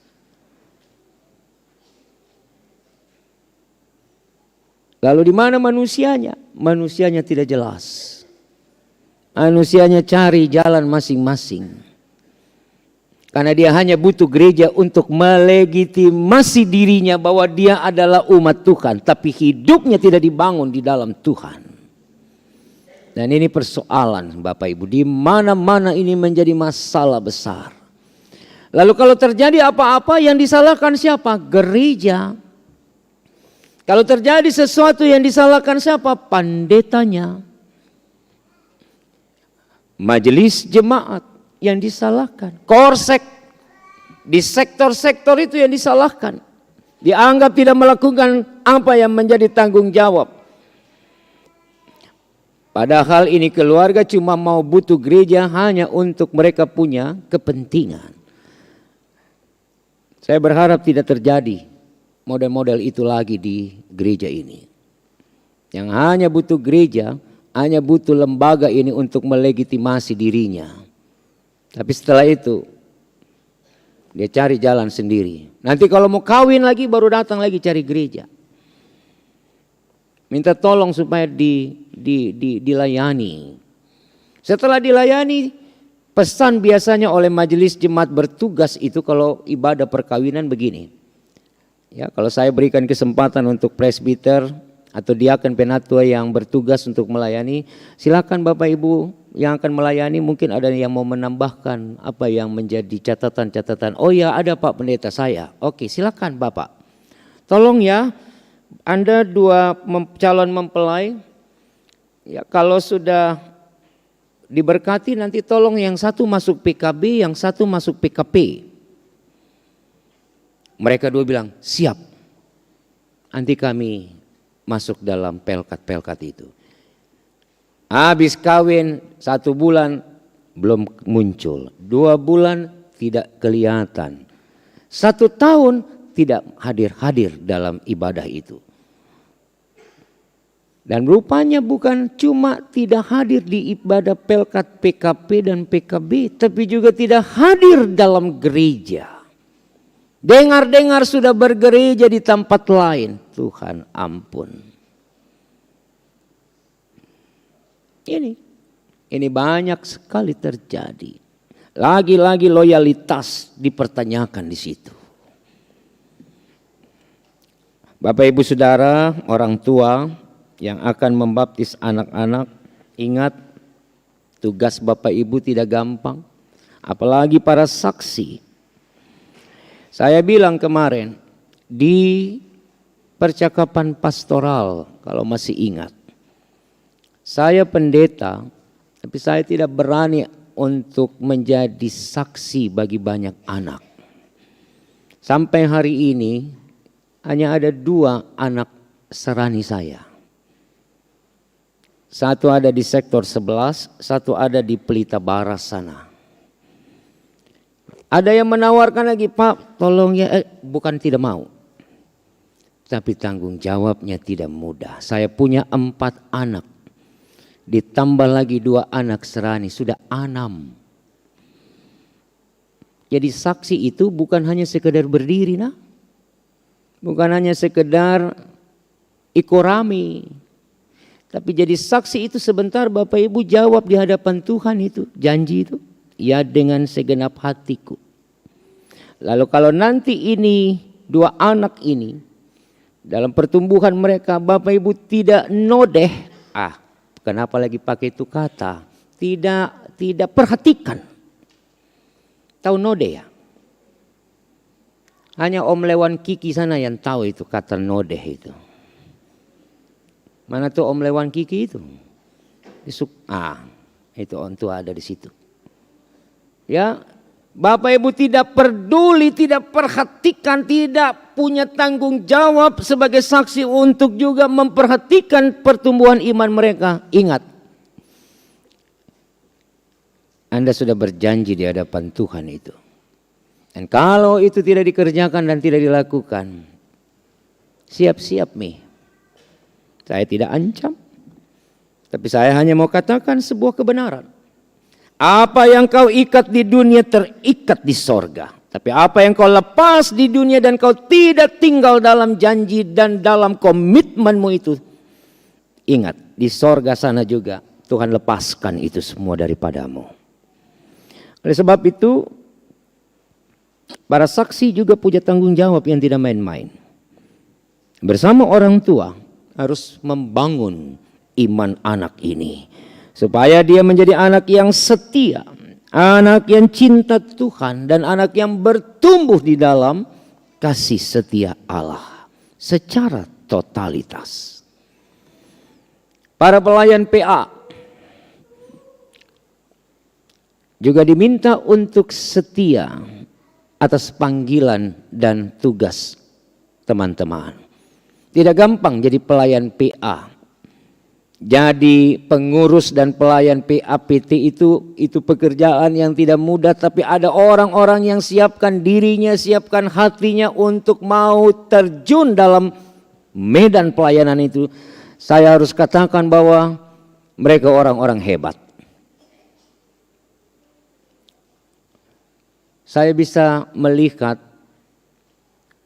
Speaker 6: Lalu di mana manusianya? Manusianya tidak jelas. Manusianya cari jalan masing-masing. Karena dia hanya butuh gereja untuk melegitimasi dirinya bahwa dia adalah umat Tuhan. Tapi hidupnya tidak dibangun di dalam Tuhan. Dan ini persoalan Bapak Ibu. Di mana-mana ini menjadi masalah besar. Lalu kalau terjadi apa-apa yang disalahkan siapa? Gereja. Kalau terjadi sesuatu yang disalahkan siapa? Pendetanya. Majelis jemaat yang disalahkan. Korsek di sektor-sektor itu yang disalahkan. Dianggap tidak melakukan apa yang menjadi tanggung jawab. Padahal ini keluarga cuma mau butuh gereja hanya untuk mereka punya kepentingan. Saya berharap tidak terjadi model-model itu lagi di gereja ini. Yang hanya butuh gereja, hanya butuh lembaga ini untuk melegitimasi dirinya. Tapi setelah itu dia cari jalan sendiri. Nanti kalau mau kawin lagi baru datang lagi cari gereja. Minta tolong supaya dilayani. Setelah dilayani, pesan biasanya oleh majelis jemaat bertugas itu kalau ibadah perkawinan begini. Ya, kalau saya berikan kesempatan untuk presbiter atau diaken penatua yang bertugas untuk melayani, silakan Bapak Ibu yang akan melayani, mungkin ada yang mau menambahkan apa yang menjadi catatan-catatan. Oh ya, ada Pak Pendeta saya. Oke, silakan Bapak. Tolong ya, Anda dua calon mempelai, ya kalau sudah diberkati nanti tolong yang satu masuk PKB, yang satu masuk PKP. Mereka dua bilang, siap. Nanti kami masuk dalam pelkat-pelkat itu. Habis kawin 1 bulan belum muncul, 2 bulan tidak kelihatan, 1 tahun tidak hadir-hadir dalam ibadah itu. Dan rupanya bukan cuma tidak hadir di ibadah pelkat PKP dan PKB, tapi juga tidak hadir dalam gereja. Dengar-dengar sudah bergereja di tempat lain. Tuhan ampun. Ini banyak sekali terjadi. Lagi-lagi loyalitas dipertanyakan di situ. Bapak Ibu Saudara, orang tua yang akan membaptis anak-anak, ingat tugas Bapak Ibu tidak gampang, apalagi para saksi. Saya bilang kemarin di percakapan pastoral, kalau masih ingat, saya pendeta, tapi saya tidak berani untuk menjadi saksi bagi banyak anak. Sampai hari ini hanya ada 2 anak serani saya. Satu ada di sektor 11, satu ada di Pelita Barat sana. Ada yang menawarkan lagi, Pak tolong ya, bukan tidak mau. Tapi tanggung jawabnya tidak mudah. Saya punya 4 anak. Ditambah lagi 2 anak serani, sudah 6. Jadi saksi itu bukan hanya sekedar berdiri, nah. Bukan hanya sekedar ikorami. Tapi jadi saksi itu sebentar Bapak Ibu jawab di hadapan Tuhan itu. Janji itu. Ya dengan segenap hatiku. Lalu kalau nanti ini 2 anak ini. Dalam pertumbuhan mereka Bapak Ibu tidak nodeh. Kenapa lagi pakai itu kata? Tidak perhatikan. Tahu nodeh ya? Hanya Om Lewan Kiki sana yang tahu itu kata nodeh itu. Mana tuh Om Lewan Kiki itu? Itu on tua ada di situ. Ya, Bapak Ibu tidak peduli, tidak perhatikan, tidak punya tanggung jawab sebagai saksi untuk juga memperhatikan pertumbuhan iman mereka. Ingat, Anda sudah berjanji di hadapan Tuhan itu. Dan kalau itu tidak dikerjakan dan tidak dilakukan, siap-siap nih. Saya tidak ancam, tapi saya hanya mau katakan sebuah kebenaran. Apa yang kau ikat di dunia terikat di sorga. Tapi apa yang kau lepas di dunia dan kau tidak tinggal dalam janji dan dalam komitmenmu itu. Ingat, di sorga sana juga Tuhan lepaskan itu semua daripadamu. Oleh sebab itu, para saksi juga punya tanggung jawab yang tidak main-main. Bersama orang tua, harus membangun iman anak ini. Supaya dia menjadi anak yang setia. Anak yang cinta Tuhan. Dan anak yang bertumbuh di dalam kasih setia Allah. Secara totalitas. Para pelayan PA. Juga diminta untuk setia. Atas panggilan dan tugas teman-teman. Tidak gampang jadi pelayan PA. Jadi pengurus dan pelayan PAPT itu pekerjaan yang tidak mudah. Tapi ada orang-orang yang siapkan dirinya, siapkan hatinya untuk mau terjun dalam medan pelayanan itu. Saya harus katakan bahwa mereka orang-orang hebat. Saya bisa melihat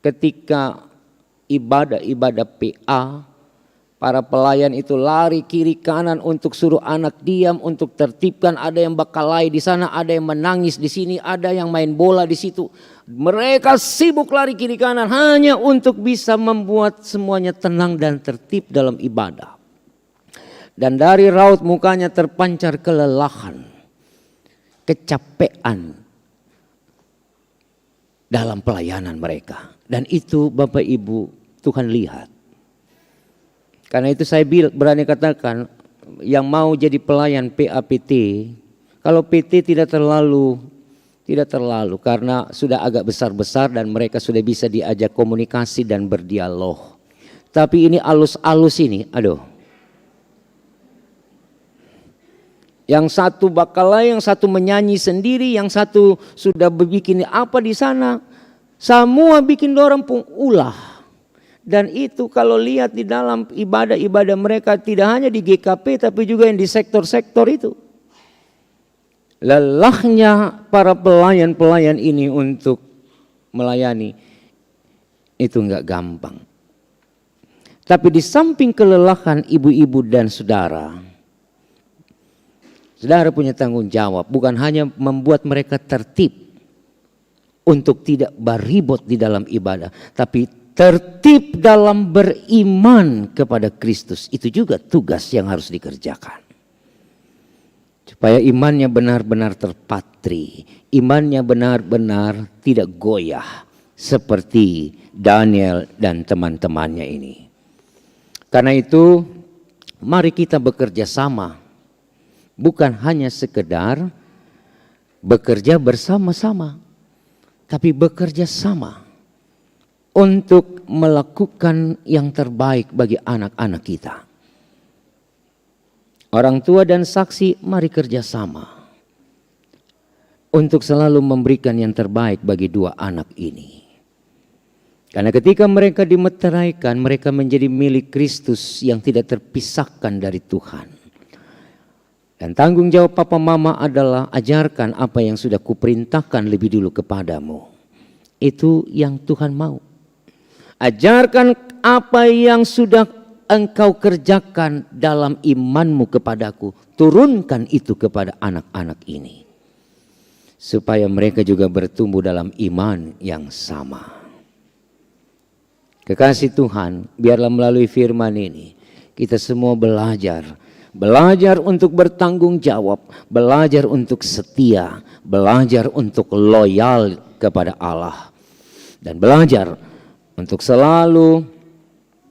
Speaker 6: ketika ibadah-ibadah PA, para pelayan itu lari kiri kanan untuk suruh anak diam, untuk tertibkan. Ada yang bakalai di sana, ada yang menangis di sini, ada yang main bola di situ. Mereka sibuk lari kiri kanan hanya untuk bisa membuat semuanya tenang dan tertib dalam ibadah. Dan dari raut mukanya terpancar kelelahan, kecapean dalam pelayanan mereka. Dan itu Bapak Ibu Tuhan lihat. Karena itu saya berani katakan yang mau jadi pelayan PAPT, kalau PT tidak terlalu karena sudah agak besar-besar dan mereka sudah bisa diajak komunikasi dan berdialog. Tapi ini alus-alus ini, aduh. Yang satu bakalai, yang satu menyanyi sendiri, yang satu sudah bikin apa di sana. Semua bikin dorong pun ulah. Dan itu kalau lihat di dalam ibadah-ibadah mereka tidak hanya di GKP tapi juga yang di sektor-sektor itu. Lelahnya para pelayan-pelayan ini untuk melayani itu enggak gampang. Tapi di samping kelelahan ibu-ibu dan saudara, saudara punya tanggung jawab bukan hanya membuat mereka tertib untuk tidak berribut di dalam ibadah, tapi tertib dalam beriman kepada Kristus. Itu juga tugas yang harus dikerjakan. Supaya imannya benar-benar terpatri, imannya benar-benar tidak goyah seperti Daniel dan teman-temannya ini. Karena itu mari kita bekerja sama, bukan hanya sekedar bekerja bersama-sama, tapi bekerja sama untuk melakukan yang terbaik bagi anak-anak kita. Orang tua dan saksi mari kerjasama untuk selalu memberikan yang terbaik bagi dua anak ini. Karena ketika mereka dimeteraikan, mereka menjadi milik Kristus yang tidak terpisahkan dari Tuhan. Dan tanggung jawab papa mama adalah ajarkan apa yang sudah kuperintahkan lebih dulu kepadamu. Itu yang Tuhan mau. Ajarkan apa yang sudah engkau kerjakan dalam imanmu kepadaku. Turunkan itu kepada anak-anak ini. Supaya mereka juga bertumbuh dalam iman yang sama. Kekasih Tuhan, biarlah melalui firman ini kita semua belajar. Belajar untuk bertanggung jawab. Belajar untuk setia. Belajar untuk loyal kepada Allah. Dan belajar untuk selalu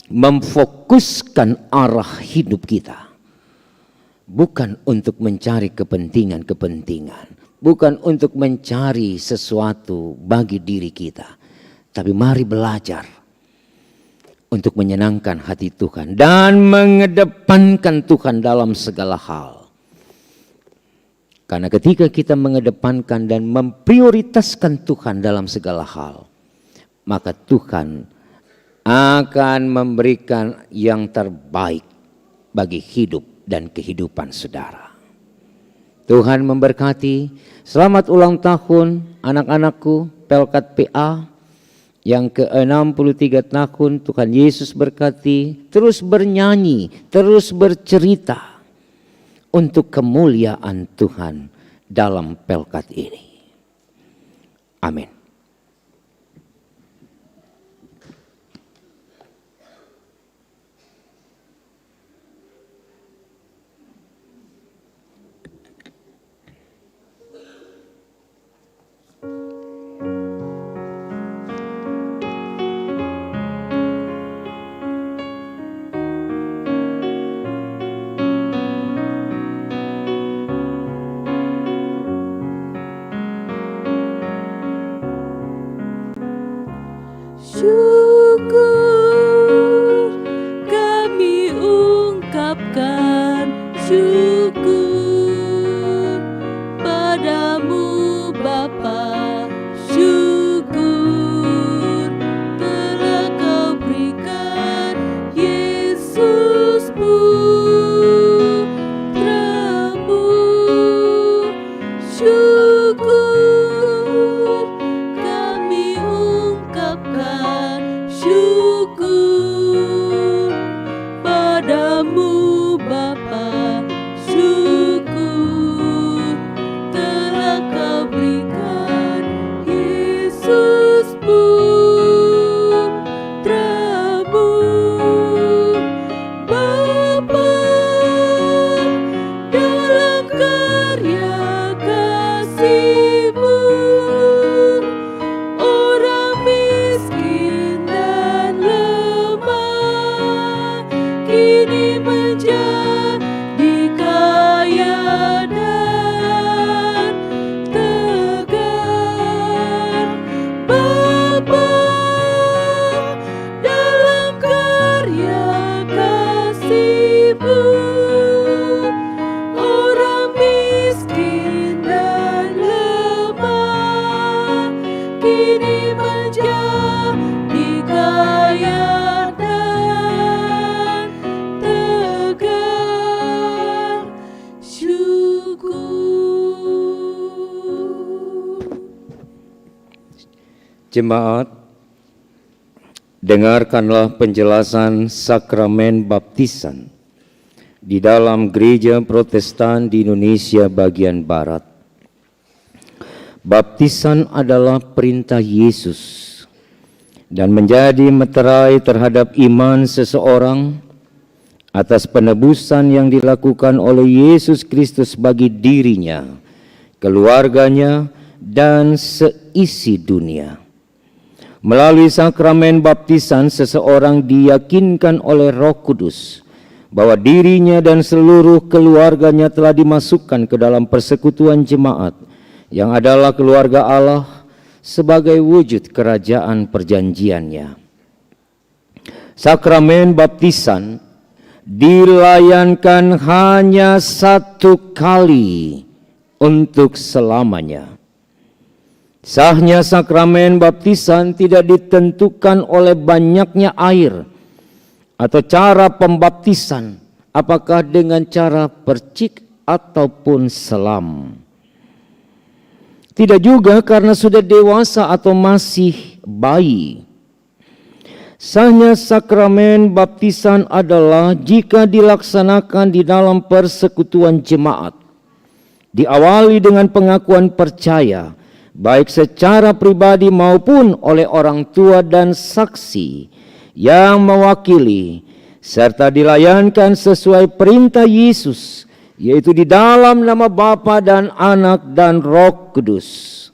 Speaker 6: memfokuskan arah hidup kita. Bukan untuk mencari kepentingan-kepentingan. Bukan untuk mencari sesuatu bagi diri kita. Tapi mari belajar untuk menyenangkan hati Tuhan. Dan mengedepankan Tuhan dalam segala hal. Karena ketika kita mengedepankan dan memprioritaskan Tuhan dalam segala hal, maka Tuhan akan memberikan yang terbaik bagi hidup dan kehidupan saudara. Tuhan memberkati. Selamat ulang tahun anak-anakku Pelkat PA yang ke-63 tahun. Tuhan Yesus berkati. Terus bernyanyi, terus bercerita untuk kemuliaan Tuhan dalam Pelkat ini. Amin.
Speaker 5: Syukur kami ungkapkan, syukur padamu Bapa, syukur telah kau berikan Yesus putramu. Syukur kami ungkapkan, syukur padamu Bapa,
Speaker 6: Jemaat, dengarkanlah penjelasan sakramen baptisan di dalam gereja Protestan di Indonesia bagian Barat. Baptisan adalah perintah Yesus dan menjadi meterai terhadap iman seseorang atas penebusan yang dilakukan oleh Yesus Kristus bagi dirinya, keluarganya, dan seisi dunia. Melalui sakramen baptisan, seseorang diyakinkan oleh Roh Kudus bahwa dirinya dan seluruh keluarganya telah dimasukkan ke dalam persekutuan jemaat yang adalah keluarga Allah sebagai wujud kerajaan perjanjiannya. Sakramen baptisan dilayankan hanya satu kali untuk selamanya. Sahnya sakramen baptisan tidak ditentukan oleh banyaknya air atau cara pembaptisan, apakah dengan cara percik ataupun selam. Tidak juga karena sudah dewasa atau masih bayi. Sahnya sakramen baptisan adalah jika dilaksanakan di dalam persekutuan jemaat, diawali dengan pengakuan percaya, baik secara pribadi maupun oleh orang tua dan saksi yang mewakili, serta dilayankan sesuai perintah Yesus, yaitu di dalam nama Bapa dan Anak dan Roh Kudus.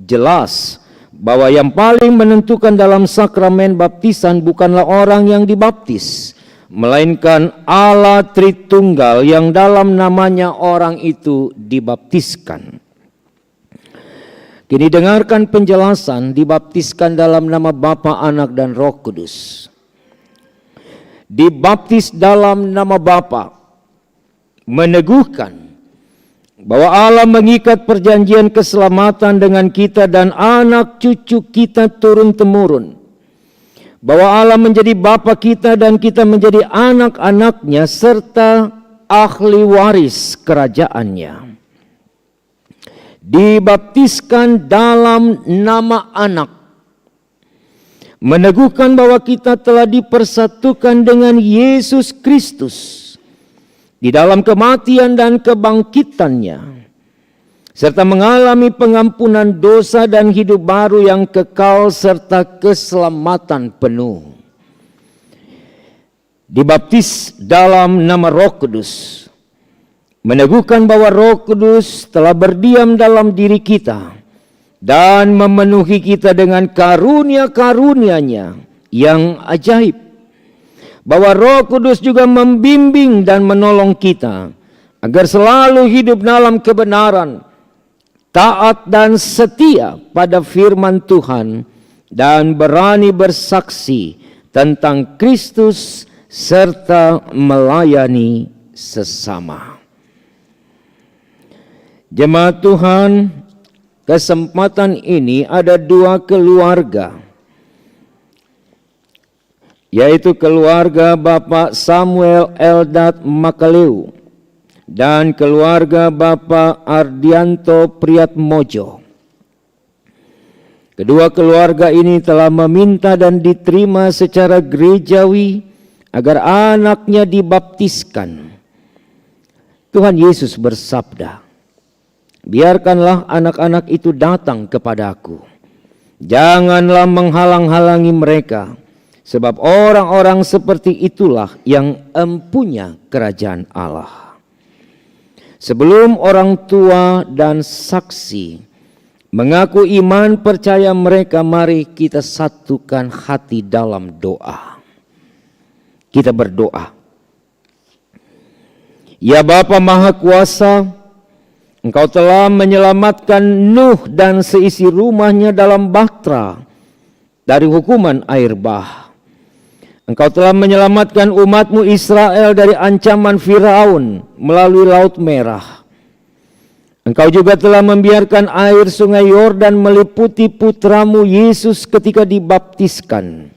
Speaker 6: Jelas bahwa yang paling menentukan dalam sakramen baptisan bukanlah orang yang dibaptis, melainkan Allah Tritunggal yang dalam namanya orang itu dibaptiskan. Kini dengarkan penjelasan dibaptiskan dalam nama Bapa, Anak, dan Roh Kudus. Dibaptis dalam nama Bapa meneguhkan bahwa Allah mengikat perjanjian keselamatan dengan kita dan anak cucu kita turun-temurun. Bahwa Allah menjadi Bapa kita dan kita menjadi anak-anaknya serta ahli waris kerajaannya. Dibaptiskan dalam nama Anak meneguhkan bahwa kita telah dipersatukan dengan Yesus Kristus di dalam kematian dan kebangkitannya, serta mengalami pengampunan dosa dan hidup baru yang kekal serta keselamatan penuh. Dibaptis dalam nama Roh Kudus meneguhkan bahwa Roh Kudus telah berdiam dalam diri kita dan memenuhi kita dengan karunia-karunia-Nya yang ajaib. Bahwa Roh Kudus juga membimbing dan menolong kita agar selalu hidup dalam kebenaran, taat dan setia pada firman Tuhan, dan berani bersaksi tentang Kristus serta melayani sesama. Jemaat Tuhan, kesempatan ini ada dua keluarga, yaitu keluarga Bapak Samuel Eldad Makaleu dan keluarga Bapak Ardianto Priatmojo. Kedua keluarga ini telah meminta dan diterima secara gerejawi agar anaknya dibaptiskan. Tuhan Yesus bersabda, "Biarkanlah anak-anak itu datang kepadaku. Janganlah menghalang-halangi mereka, sebab orang-orang seperti itulah yang empunya kerajaan Allah." Sebelum orang tua dan saksi mengaku iman percaya mereka, mari kita satukan hati dalam doa. Kita berdoa. Ya Bapa Maha Kuasa, Engkau telah menyelamatkan Nuh dan seisi rumahnya dalam bahtera dari hukuman air bah. Engkau telah menyelamatkan umat-Mu Israel dari ancaman Firaun melalui Laut Merah. Engkau juga telah membiarkan air sungai Yordan meliputi putra-Mu Yesus ketika dibaptiskan.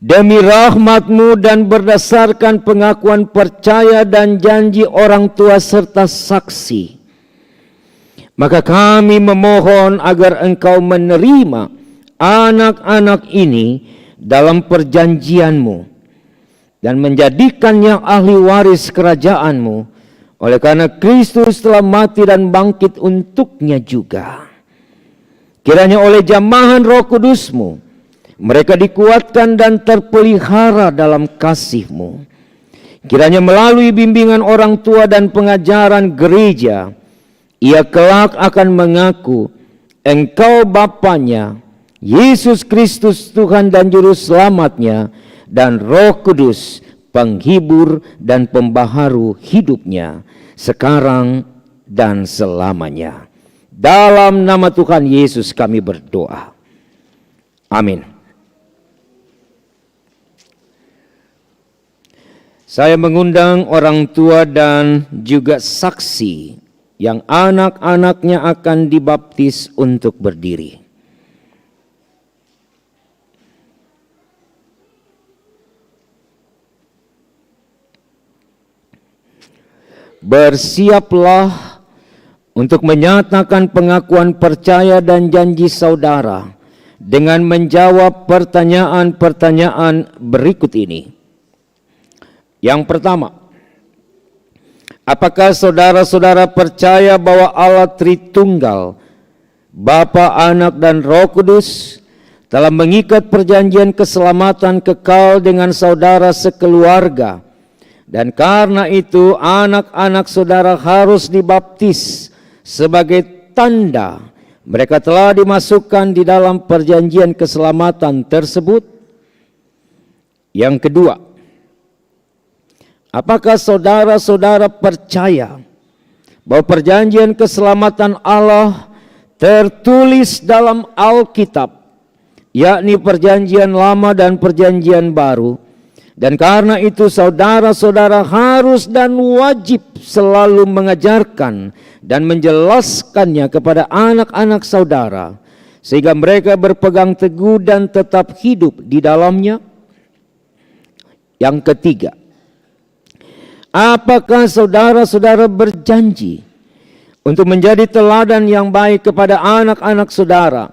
Speaker 6: Demi rahmat-Mu dan berdasarkan pengakuan percaya dan janji orang tua serta saksi, Maka kami memohon agar Engkau menerima anak-anak ini dalam perjanjian-Mu dan menjadikannya ahli waris kerajaan-Mu, oleh karena Kristus telah mati dan bangkit untuknya juga. Kiranya oleh jamahan Roh Kudus-Mu, mereka dikuatkan dan terpelihara dalam kasih-Mu. Kiranya melalui bimbingan orang tua dan pengajaran gereja, ia kelak akan mengaku Engkau Bapanya, Yesus Kristus Tuhan dan Juru Selamatnya, dan Roh Kudus penghibur dan pembaharu hidupnya sekarang dan selamanya. Dalam nama Tuhan Yesus kami berdoa. Amin. Saya mengundang orang tua dan juga saksi yang anak-anaknya akan dibaptis untuk berdiri. Bersiaplah untuk menyatakan pengakuan percaya dan janji saudara dengan menjawab pertanyaan-pertanyaan berikut ini. Yang pertama, apakah saudara-saudara percaya bahwa Allah Tritunggal, Bapa, Anak, dan Roh Kudus telah mengikat perjanjian keselamatan kekal dengan saudara sekeluarga, dan karena itu anak-anak saudara harus dibaptis sebagai tanda mereka telah dimasukkan di dalam perjanjian keselamatan tersebut? Yang kedua, apakah saudara-saudara percaya bahwa perjanjian keselamatan Allah tertulis dalam Alkitab, yakni perjanjian lama dan perjanjian baru, dan karena itu saudara-saudara harus dan wajib selalu mengajarkan dan menjelaskannya kepada anak-anak saudara, sehingga mereka berpegang teguh dan tetap hidup di dalamnya? Yang ketiga, apakah saudara-saudara berjanji untuk menjadi teladan yang baik kepada anak-anak saudara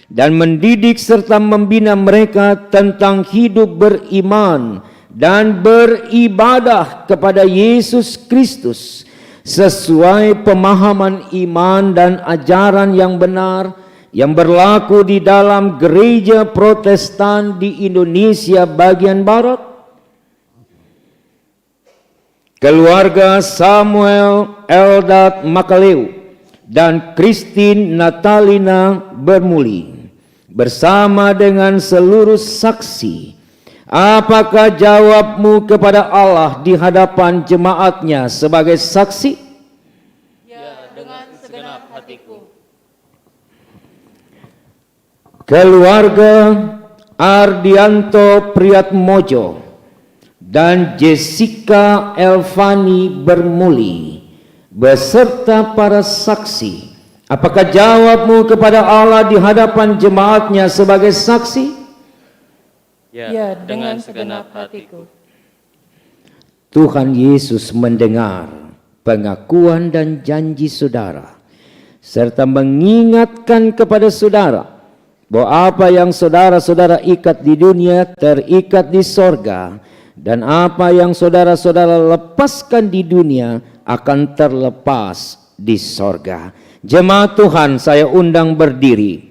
Speaker 6: dan mendidik serta membina mereka tentang hidup beriman dan beribadah kepada Yesus Kristus sesuai pemahaman iman dan ajaran yang benar yang berlaku di dalam gereja Protestan di Indonesia bagian Barat? Keluarga Samuel Eldad Makaleu dan Christine Natalina Bermuli bersama dengan seluruh saksi, apakah jawabmu kepada Allah di hadapan jemaatnya sebagai saksi?
Speaker 5: Ya, dengan segenap hatiku.
Speaker 6: Keluarga Ardianto Priatmojo dan Jessica Elvani Bermuli beserta para saksi, apakah jawabmu kepada Allah di hadapan jemaatnya sebagai saksi?
Speaker 5: Ya, dengan segenap hatiku.
Speaker 6: Tuhan Yesus mendengar pengakuan dan janji saudara, serta mengingatkan kepada saudara bahwa apa yang saudara-saudara ikat di dunia terikat di sorga, dan apa yang saudara-saudara lepaskan di dunia akan terlepas di sorga. Jemaat Tuhan, saya undang berdiri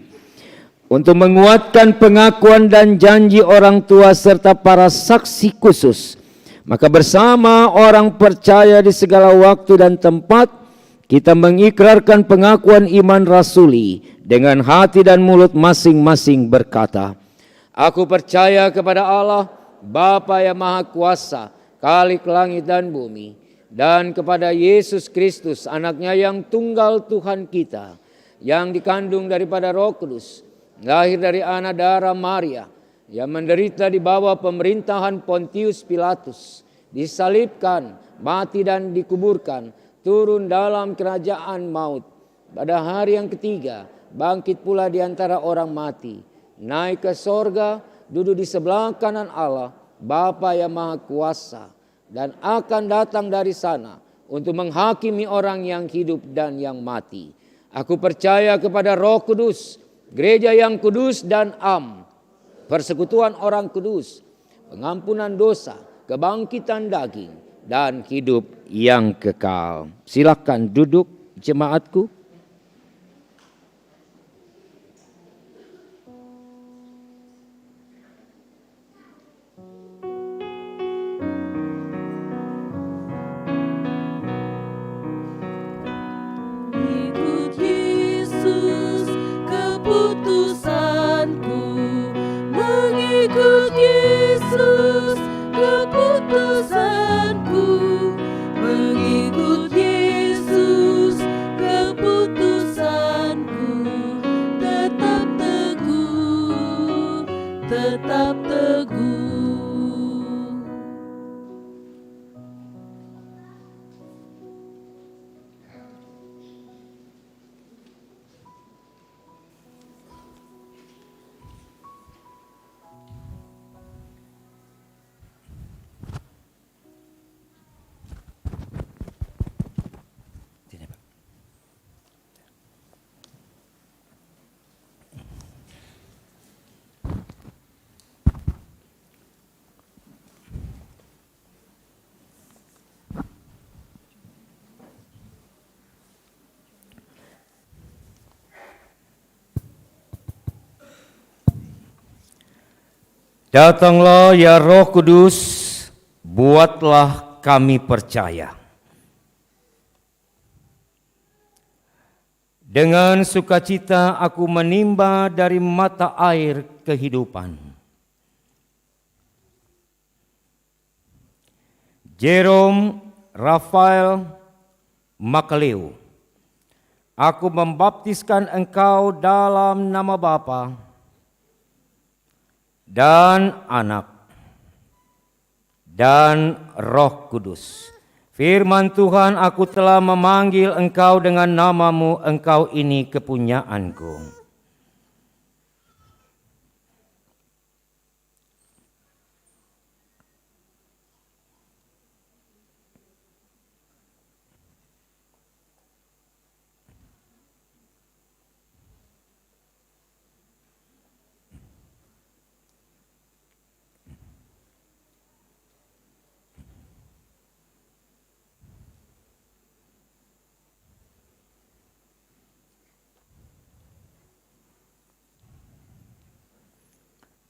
Speaker 6: untuk menguatkan pengakuan dan janji orang tua serta para saksi khusus. Maka bersama orang percaya di segala waktu dan tempat, kita mengikrarkan pengakuan iman rasuli dengan hati dan mulut masing-masing berkata, aku percaya kepada Allah, Bapa yang Maha Kuasa, Khalik langit dan bumi, dan kepada Yesus Kristus, anaknya yang tunggal Tuhan kita, yang dikandung daripada Roh Kudus, lahir dari anak darah Maria, yang menderita di bawah pemerintahan Pontius Pilatus, disalibkan, mati dan dikuburkan, turun dalam kerajaan maut, pada hari yang ketiga bangkit pula di antara orang mati, naik ke sorga, duduk di sebelah kanan Allah, Bapa yang Maha Kuasa, dan akan datang dari sana untuk menghakimi orang yang hidup dan yang mati.
Speaker 8: Aku percaya kepada Roh Kudus, gereja yang kudus dan am, persekutuan orang kudus, pengampunan dosa, kebangkitan daging, dan hidup yang kekal. Silakan duduk jemaatku.
Speaker 5: Ikut Yesus keputusanku, mengikut Yesus keputusanku, mengikut Yesus keputusanku, tetap teguh, tetap teguh.
Speaker 6: Datanglah ya Roh Kudus, buatlah kami percaya. Dengan sukacita aku menimba dari mata air kehidupan. Jerome Rafael Makaleu, aku membaptiskan engkau dalam nama Bapa dan Anak dan Roh Kudus. Firman Tuhan, aku telah memanggil engkau dengan namamu, engkau ini kepunyaanku.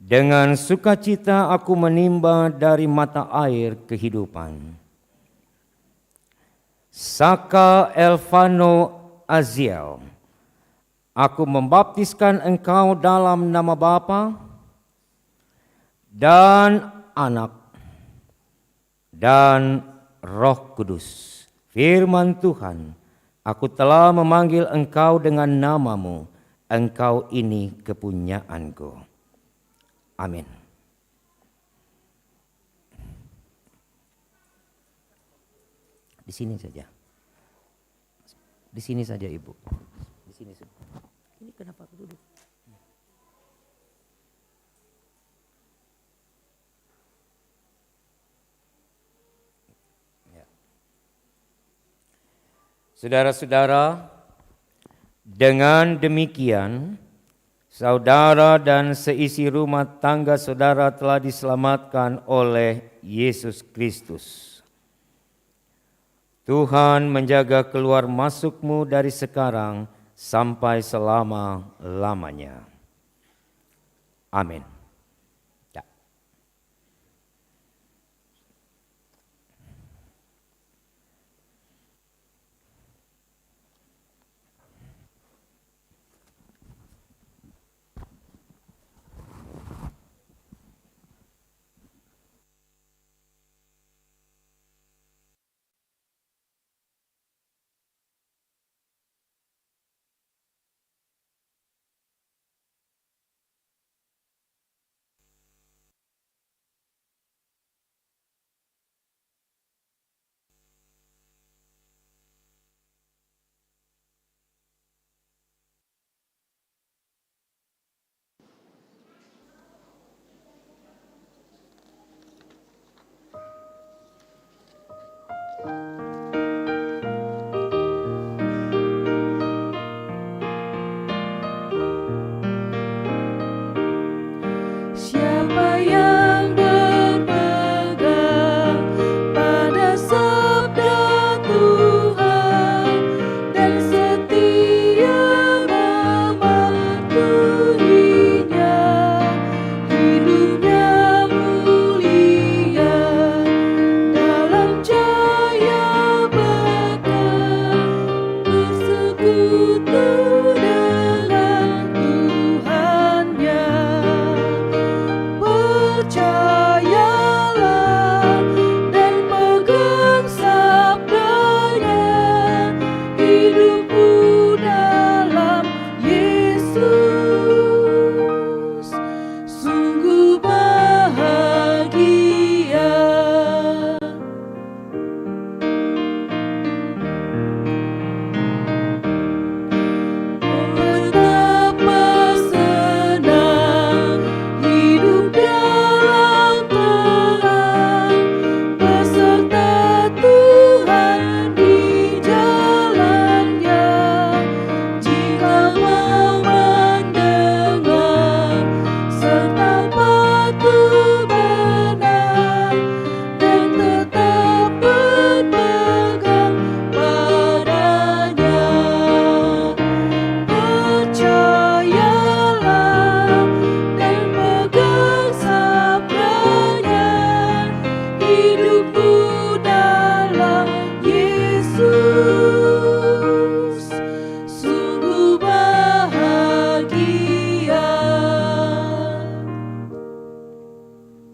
Speaker 6: Dengan sukacita aku menimba dari mata air kehidupan. Saka Elvano Aziel, aku membaptiskan engkau dalam nama Bapa dan Anak dan Roh Kudus. Firman Tuhan, aku telah memanggil engkau dengan namamu, engkau ini kepunyaanku. Amin. Di sini saja. Di sini saja Ibu. Di sini. Ini kenapa aku duduk? Ya. Saudara-saudara, dengan demikian saudara dan seisi rumah tangga saudara telah diselamatkan oleh Yesus Kristus. Tuhan menjaga keluar masukmu dari sekarang sampai selama-lamanya. Amin.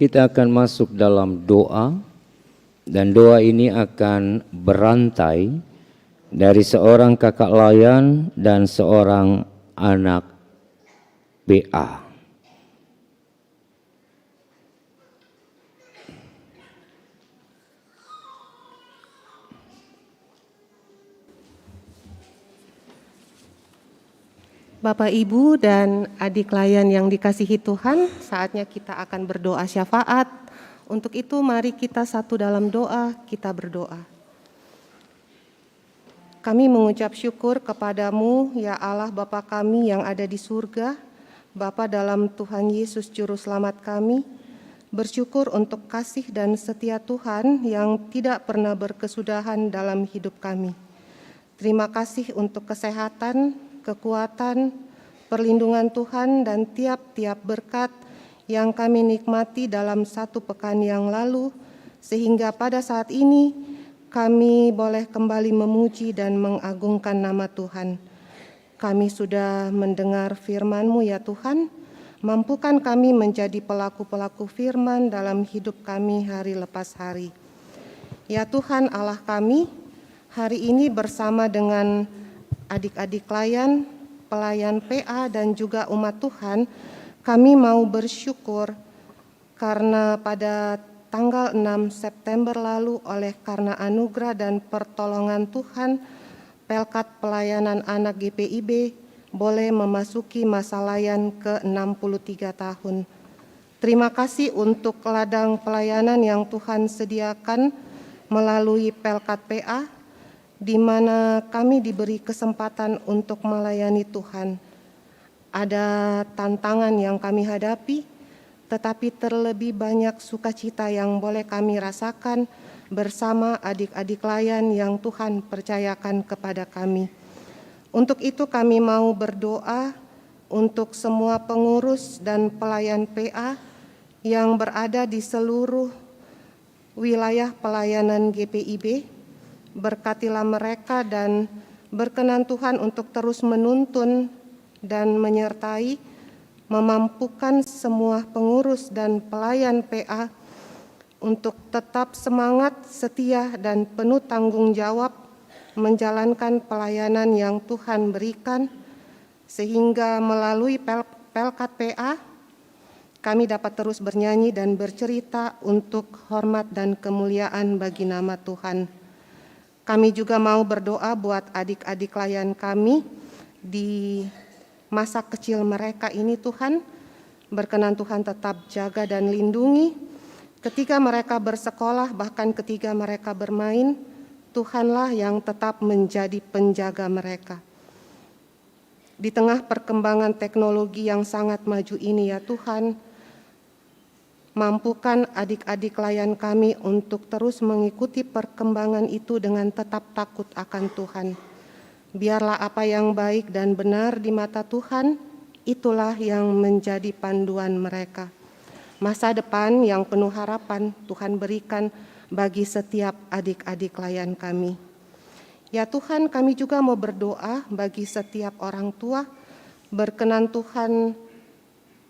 Speaker 6: kita akan masuk dalam doa, dan doa ini akan berantai dari seorang kakak layan dan seorang anak PA.
Speaker 9: Bapak, Ibu, dan adik layan yang dikasihi Tuhan, saatnya kita akan berdoa syafaat. Untuk itu mari kita satu dalam doa, kita berdoa. Kami mengucap syukur kepadamu, ya Allah Bapa kami yang ada di surga, Bapa dalam Tuhan Yesus Juru Selamat kami, bersyukur untuk kasih dan setia Tuhan yang tidak pernah berkesudahan dalam hidup kami. Terima kasih untuk kesehatan, kekuatan, perlindungan Tuhan dan tiap-tiap berkat yang kami nikmati dalam 1 pekan yang lalu, sehingga pada saat ini kami boleh kembali memuji dan mengagungkan nama Tuhan. Kami sudah mendengar firman-Mu ya Tuhan, mampukan kami menjadi pelaku-pelaku firman dalam hidup kami hari lepas hari. Ya Tuhan Allah kami, hari ini bersama dengan adik-adik layan, pelayan PA dan juga umat Tuhan, kami mau bersyukur karena pada tanggal 6 September lalu oleh karena anugerah dan pertolongan Tuhan, Pelkat Pelayanan Anak GPIB boleh memasuki masa layan ke-63 tahun. Terima kasih untuk ladang pelayanan yang Tuhan sediakan melalui Pelkat PA, di mana kami diberi kesempatan untuk melayani Tuhan. Ada tantangan yang kami hadapi, tetapi terlebih banyak sukacita yang boleh kami rasakan bersama adik-adik layan yang Tuhan percayakan kepada kami. Untuk itu kami mau berdoa untuk semua pengurus dan pelayan PA yang berada di seluruh wilayah pelayanan GPIB. Berkatilah mereka dan berkenan Tuhan untuk terus menuntun dan menyertai, memampukan semua pengurus dan pelayan PA untuk tetap semangat, setia, dan penuh tanggung jawab menjalankan pelayanan yang Tuhan berikan, sehingga melalui Pelkat PA kami dapat terus bernyanyi dan bercerita untuk hormat dan kemuliaan bagi nama Tuhan. Kami juga mau berdoa buat adik-adik layan kami di masa kecil mereka ini Tuhan. Berkenan Tuhan tetap jaga dan lindungi. Ketika mereka bersekolah, bahkan ketika mereka bermain, Tuhanlah yang tetap menjadi penjaga mereka. Di tengah perkembangan teknologi yang sangat maju ini ya Tuhan, mampukan adik-adik layan kami untuk terus mengikuti perkembangan itu dengan tetap takut akan Tuhan. Biarlah apa yang baik dan benar di mata Tuhan, itulah yang menjadi panduan mereka. Masa depan yang penuh harapan Tuhan berikan bagi setiap adik-adik layan kami. Ya Tuhan, kami juga mau berdoa bagi setiap orang tua, berkenan Tuhan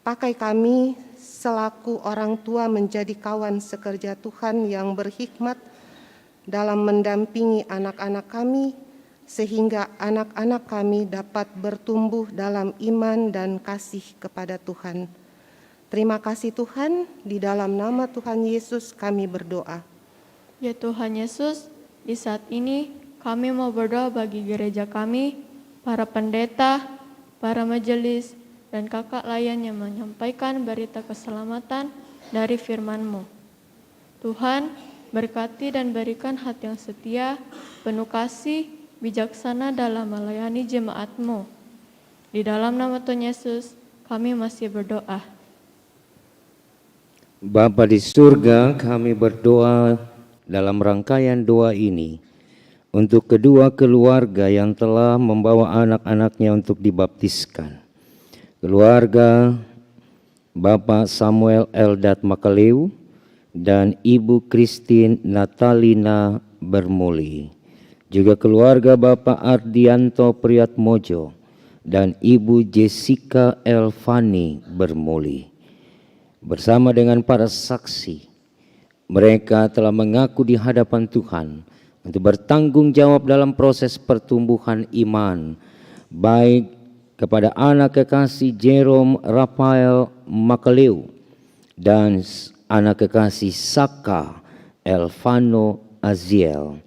Speaker 9: pakai kami selaku orang tua menjadi kawan sekerja Tuhan yang berhikmat dalam mendampingi anak-anak kami, sehingga anak-anak kami dapat bertumbuh dalam iman dan kasih kepada Tuhan. Terima kasih Tuhan, di dalam nama Tuhan Yesus kami berdoa.
Speaker 10: Ya Tuhan Yesus, di saat ini kami mau berdoa bagi gereja kami, para pendeta, para majelis, dan kakak layan yang menyampaikan berita keselamatan dari firman-Mu. Tuhan, berkati dan berikan hati yang setia, penuh kasih, bijaksana dalam melayani jemaat-Mu. Di dalam nama Tuhan Yesus, kami masih berdoa.
Speaker 6: Bapa di surga, kami berdoa dalam rangkaian doa ini untuk kedua keluarga yang telah membawa anak-anaknya untuk dibaptiskan. Keluarga Bapak Samuel Eldat Makaleu dan Ibu Christine Natalina Bermuli. Juga keluarga Bapak Ardianto Priyatmojo dan Ibu Jessica Elvani Bermuli. bersama dengan para saksi. Mereka telah mengaku di hadapan Tuhan untuk bertanggung jawab dalam proses pertumbuhan iman, baik kepada anak kekasih Jerome Rafael Makaleu dan anak kekasih Saka Elvano Aziel.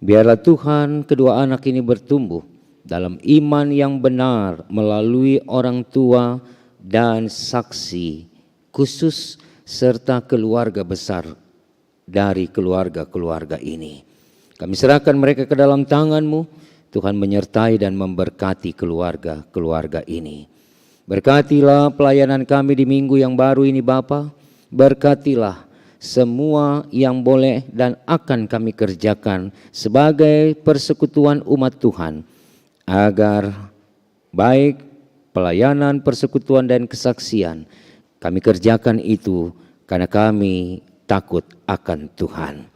Speaker 6: Biarlah Tuhan kedua anak ini bertumbuh dalam iman yang benar melalui orang tua dan saksi khusus serta keluarga besar dari keluarga-keluarga ini. Kami serahkan mereka ke dalam tangan-Mu. Tuhan menyertai dan memberkati keluarga-keluarga ini. Berkatilah pelayanan kami di minggu yang baru ini Bapa. Berkatilah semua yang boleh dan akan kami kerjakan sebagai persekutuan umat Tuhan, agar baik pelayanan, persekutuan dan kesaksian kami kerjakan itu karena kami takut akan Tuhan.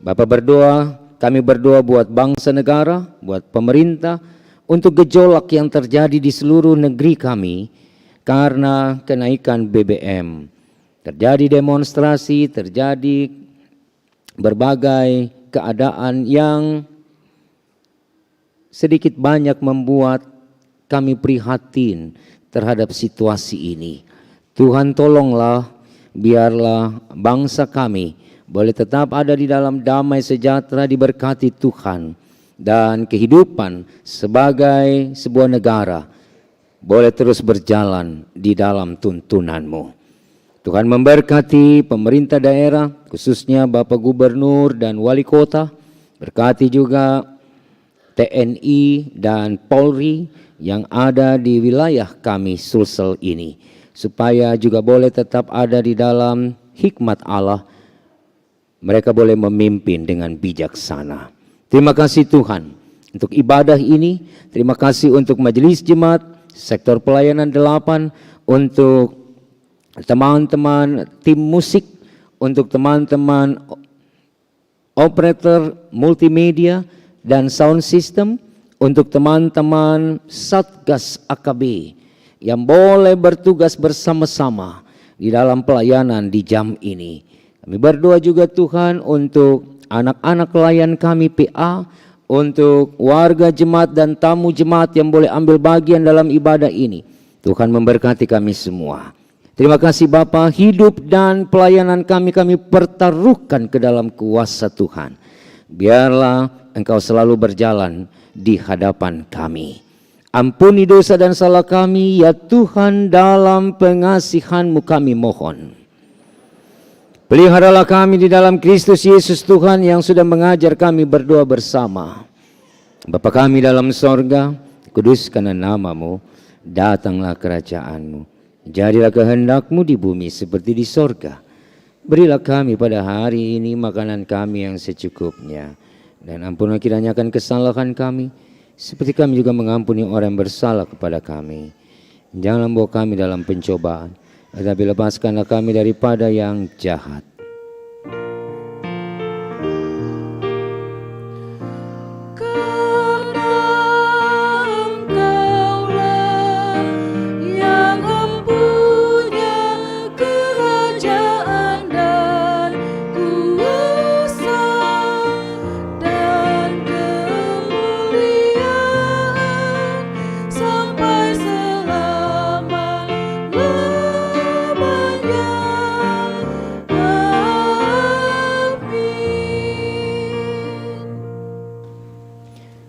Speaker 6: Bapa berdoa, kami berdoa buat bangsa negara, buat pemerintah, untuk gejolak yang terjadi di seluruh negeri kami karena kenaikan BBM. Terjadi demonstrasi, terjadi berbagai keadaan yang sedikit banyak membuat kami prihatin terhadap situasi ini. Tuhan tolonglah, biarlah bangsa kami boleh tetap ada di dalam damai sejahtera, diberkati Tuhan, dan kehidupan sebagai sebuah negara boleh terus berjalan di dalam tuntunan-Mu. Tuhan memberkati pemerintah daerah, khususnya Bapak Gubernur dan Wali Kota, berkati juga TNI dan Polri yang ada di wilayah kami Sulsel ini, supaya juga boleh tetap ada di dalam hikmat Allah. Mereka boleh memimpin dengan bijaksana. Terima kasih Tuhan untuk ibadah ini. Terima kasih untuk majelis jemaat, sektor pelayanan 8, untuk teman-teman tim musik, untuk teman-teman operator multimedia dan sound system, untuk teman-teman Satgas AKB yang boleh bertugas bersama-sama di dalam pelayanan di jam ini. Kami berdoa juga Tuhan untuk anak-anak klien kami PA, untuk warga jemaat dan tamu jemaat yang boleh ambil bagian dalam ibadah ini. Tuhan memberkati kami semua. Terima kasih Bapa, hidup dan pelayanan kami pertaruhkan ke dalam kuasa Tuhan. Biarlah Engkau selalu berjalan di hadapan kami. Ampuni dosa dan salah kami ya Tuhan, dalam pengasihan-Mu kami mohon. Peliharalah kami di dalam Kristus Yesus Tuhan yang sudah mengajar kami berdoa bersama. Bapa kami dalam sorga, kuduskanlah nama-Mu, datanglah kerajaan-Mu. Jadilah kehendak-Mu di bumi seperti di sorga. Berilah kami pada hari ini makanan kami yang secukupnya. Dan ampunilah kiranya akan kesalahan kami, seperti kami juga mengampuni orang yang bersalah kepada kami. Janganlah bawa kami dalam pencobaan, tetapi lepaskanlah kami daripada yang jahat.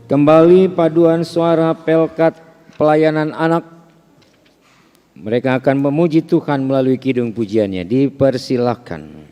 Speaker 6: Kembali paduan suara Pelkat Pelayanan Anak. Mereka akan memuji Tuhan melalui kidung pujiannya. Dipersilahkan.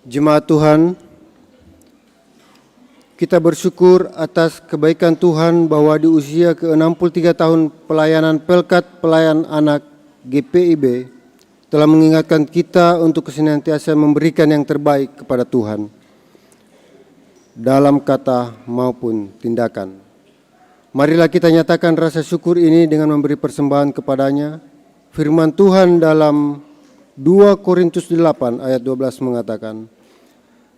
Speaker 11: Jemaat Tuhan, kita bersyukur atas kebaikan Tuhan bahwa di usia ke-63 tahun pelayanan Pelkat Pelayan Anak GPIB telah mengingatkan kita untuk senantiasa memberikan yang terbaik kepada Tuhan dalam kata maupun tindakan. Marilah kita nyatakan rasa syukur ini dengan memberi persembahan kepadanya. Firman Tuhan dalam 2 Korintus 8 ayat 12 mengatakan,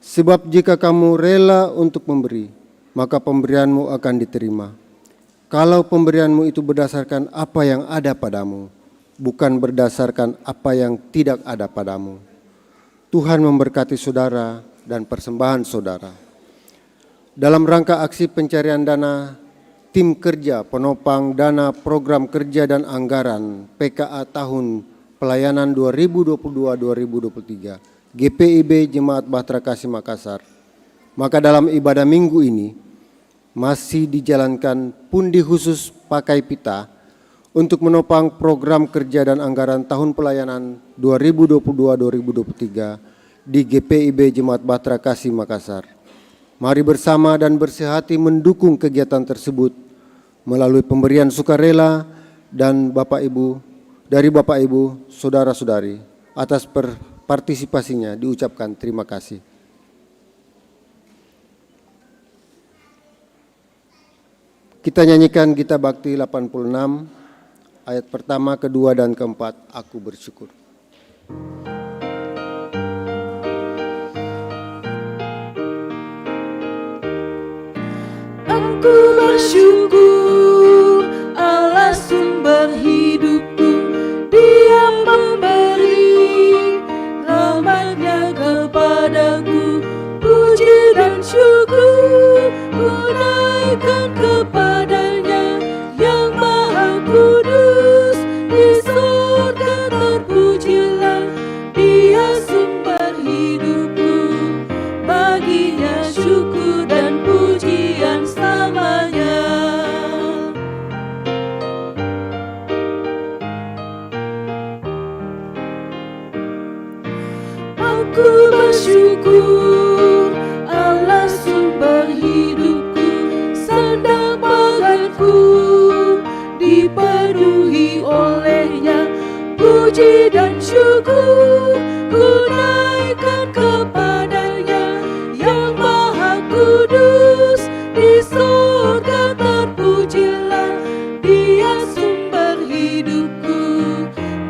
Speaker 11: sebab jika kamu rela untuk memberi, maka pemberianmu akan diterima. Kalau pemberianmu itu berdasarkan apa yang ada padamu, bukan berdasarkan apa yang tidak ada padamu. Tuhan memberkati saudara dan persembahan saudara. Dalam rangka aksi pencarian dana, tim kerja penopang dana program kerja dan anggaran PKA tahun pelayanan 2022-2023 GPIB Jemaat Bahtera Kasih Makassar. Maka dalam ibadah minggu ini masih dijalankan pundi khusus pakai pita untuk menopang program kerja dan anggaran tahun pelayanan 2022-2023 di GPIB Jemaat Bahtera Kasih Makassar. Mari bersama dan bersehati mendukung kegiatan tersebut melalui pemberian sukarela dan Bapak Ibu, saudara-saudari, atas partisipasinya diucapkan terima kasih. Kita nyanyikan Gita Bakti 86, ayat pertama, kedua, dan keempat, Aku Bersyukur.
Speaker 5: Aku bersyukur Allah sumber hidupku, Dia memberi rahmat-Nya kepadaku. Puji dan syukur ku naikkan kepadanya yang maha kudus. Di surga terpujilah Dia sumber hidupku, baginya syukur dan pujian selamanya. Aku bersyukur Allah sumber hidupku, sandang panganku dipenuhi olehnya. Puji dan syukur ku naikkan kepadanya yang maha kudus. Di surga terpujilah Dia sumber hidupku,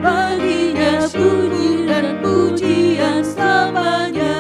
Speaker 5: baginya puji dan pujian selamanya.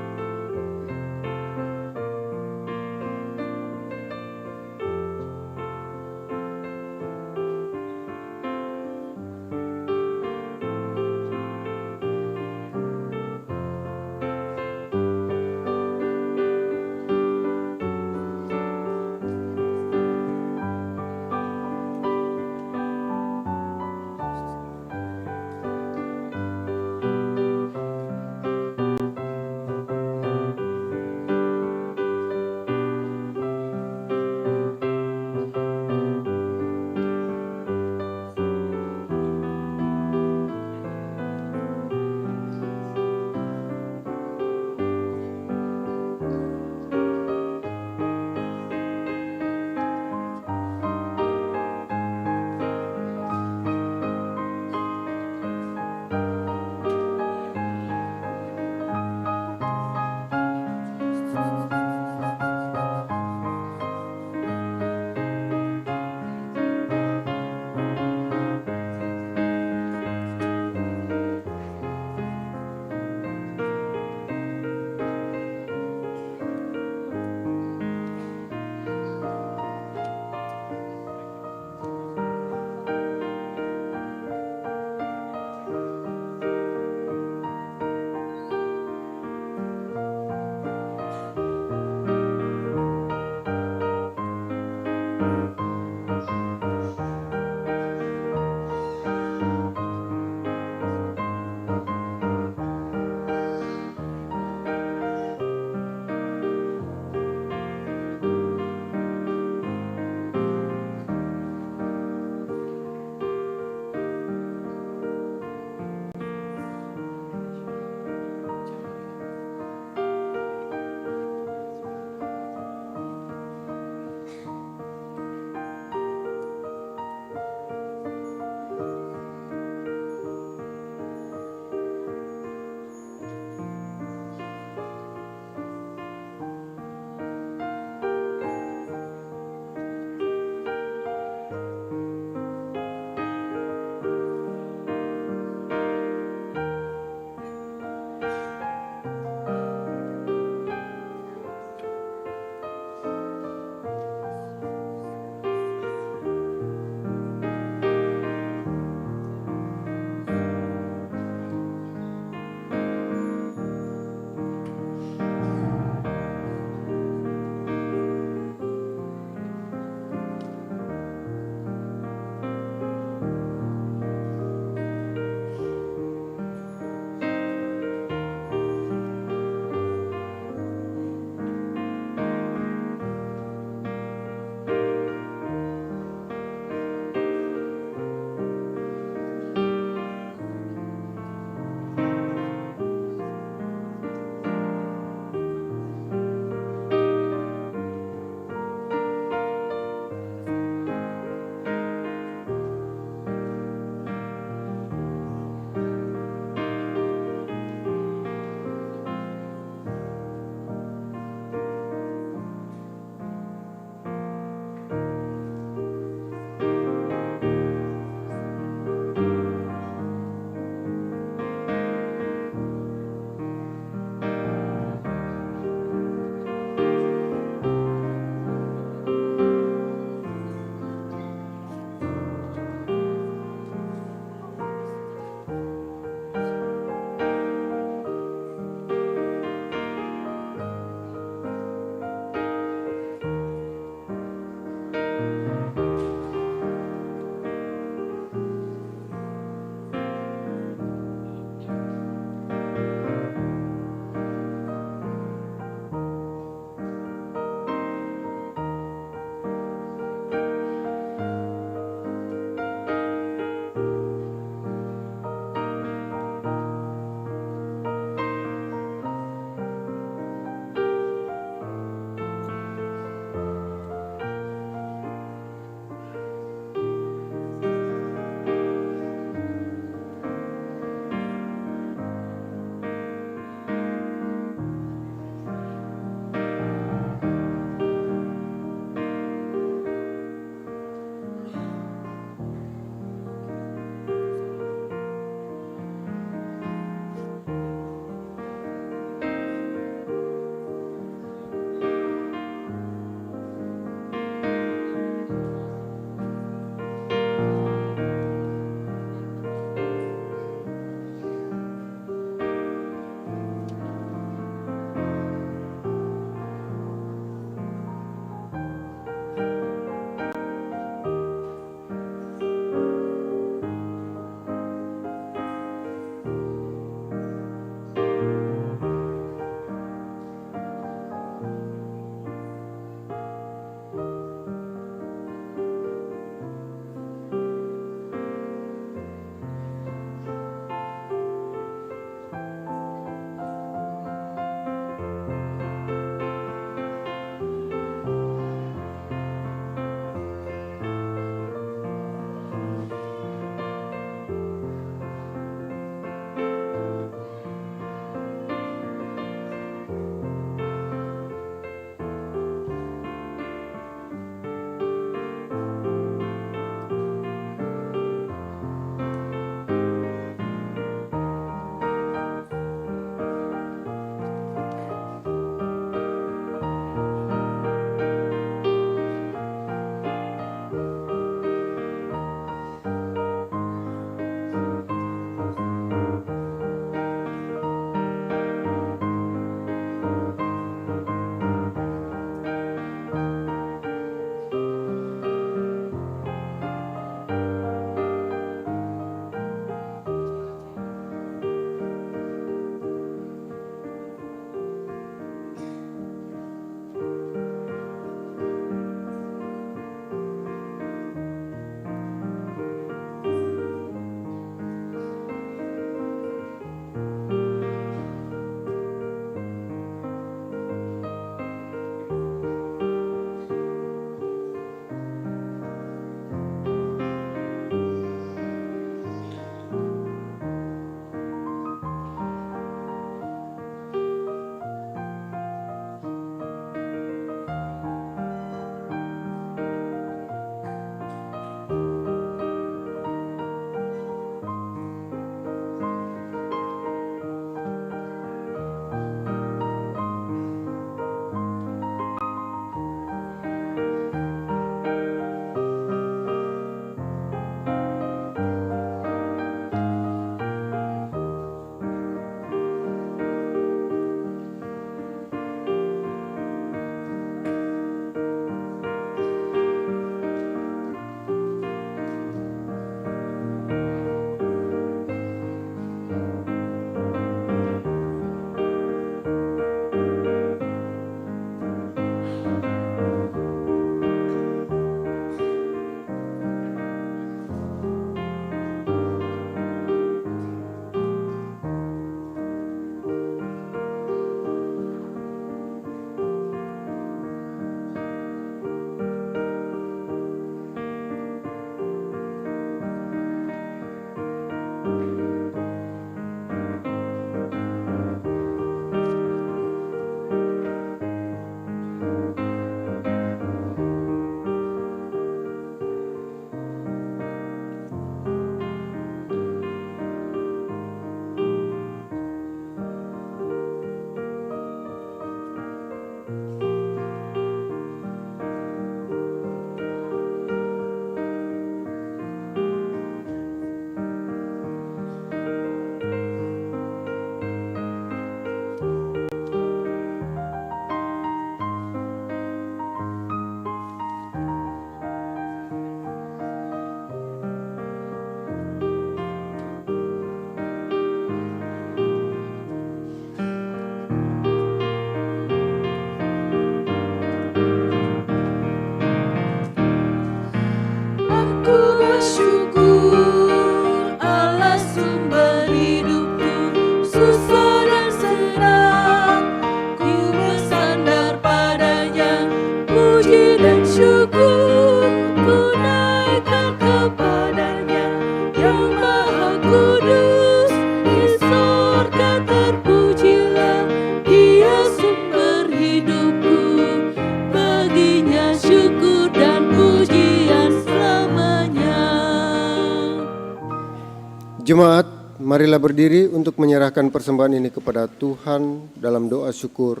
Speaker 11: Jemaat, marilah berdiri untuk menyerahkan persembahan ini kepada Tuhan dalam doa syukur.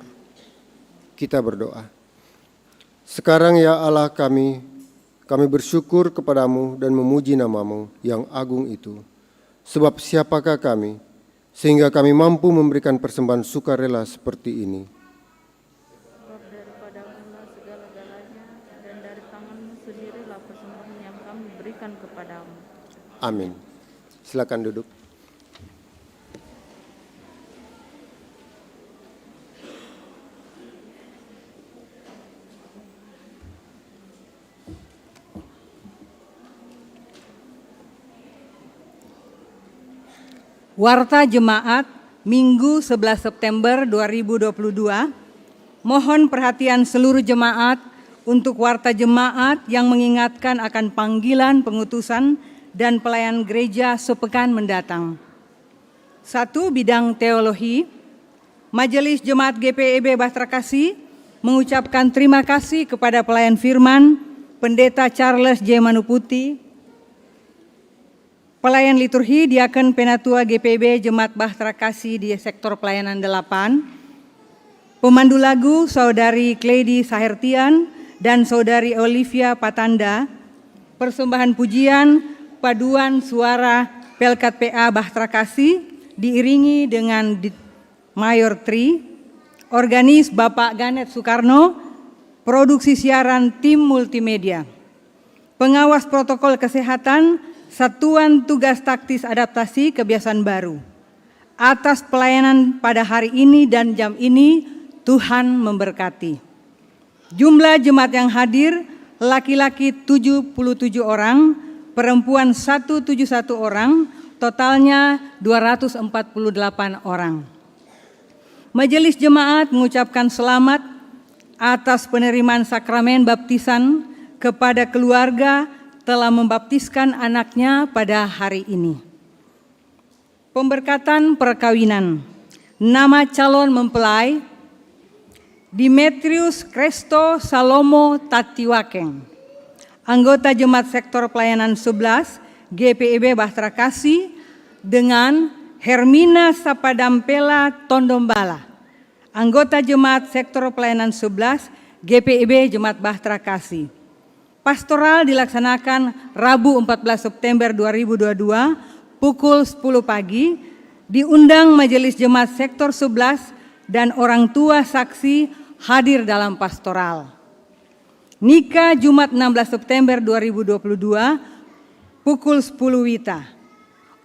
Speaker 11: Kita berdoa. Sekarang ya Allah kami bersyukur kepadamu dan memuji namamu yang agung itu. Sebab siapakah kami, sehingga kami mampu memberikan persembahan sukarela seperti ini.
Speaker 12: Sebab daripadamu lah segala-galanya, dan dari tanganmu sendirilah persembahan yang kami berikan kepadamu.
Speaker 11: Amin. Silakan duduk.
Speaker 7: Warta Jemaat Minggu 11 September 2022. Mohon perhatian seluruh jemaat untuk warta jemaat yang mengingatkan akan panggilan pengutusan dan pelayan gereja sepekan mendatang. 1. Bidang teologi. Majelis Jemaat GPIB Bahtera Kasih mengucapkan terima kasih kepada pelayan firman Pendeta Charles J. Manuputi, pelayan liturgi Diaken Penatua GPIB Jemaat Bahtera Kasih di sektor pelayanan 8, pemandu lagu Saudari Kledi Sahertian dan Saudari Olivia Patanda, persembahan pujian paduan suara Pelkat PA Bahtera Kasih diiringi dengan Mayor Tri, organis Bapak Ganet Soekarno, produksi siaran tim multimedia, pengawas protokol kesehatan Satuan Tugas Taktis Adaptasi Kebiasaan Baru. Atas pelayanan pada hari ini dan jam ini, Tuhan memberkati. Jumlah jemaat yang hadir, laki-laki 77 orang, perempuan 171 orang, totalnya 248 orang. Majelis Jemaat mengucapkan selamat atas penerimaan sakramen baptisan kepada keluarga telah membaptiskan anaknya pada hari ini. Pemberkatan perkawinan. Nama calon mempelai Demetrius Kresto Salomo Tatiwakeng, anggota Jemaat Sektor Pelayanan 11 GPIB Bahtera Kasih, dengan Hermina Sapadampela Tondombala, anggota Jemaat Sektor Pelayanan 11 GPIB Jemaat Bahtera Kasih. Pastoral dilaksanakan Rabu 14 September 2022 pukul 10 pagi, diundang Majelis Jemaat Sektor 11 dan orang tua saksi hadir dalam pastoral. Nikah Jumat 16 September 2022 pukul 10 WITA.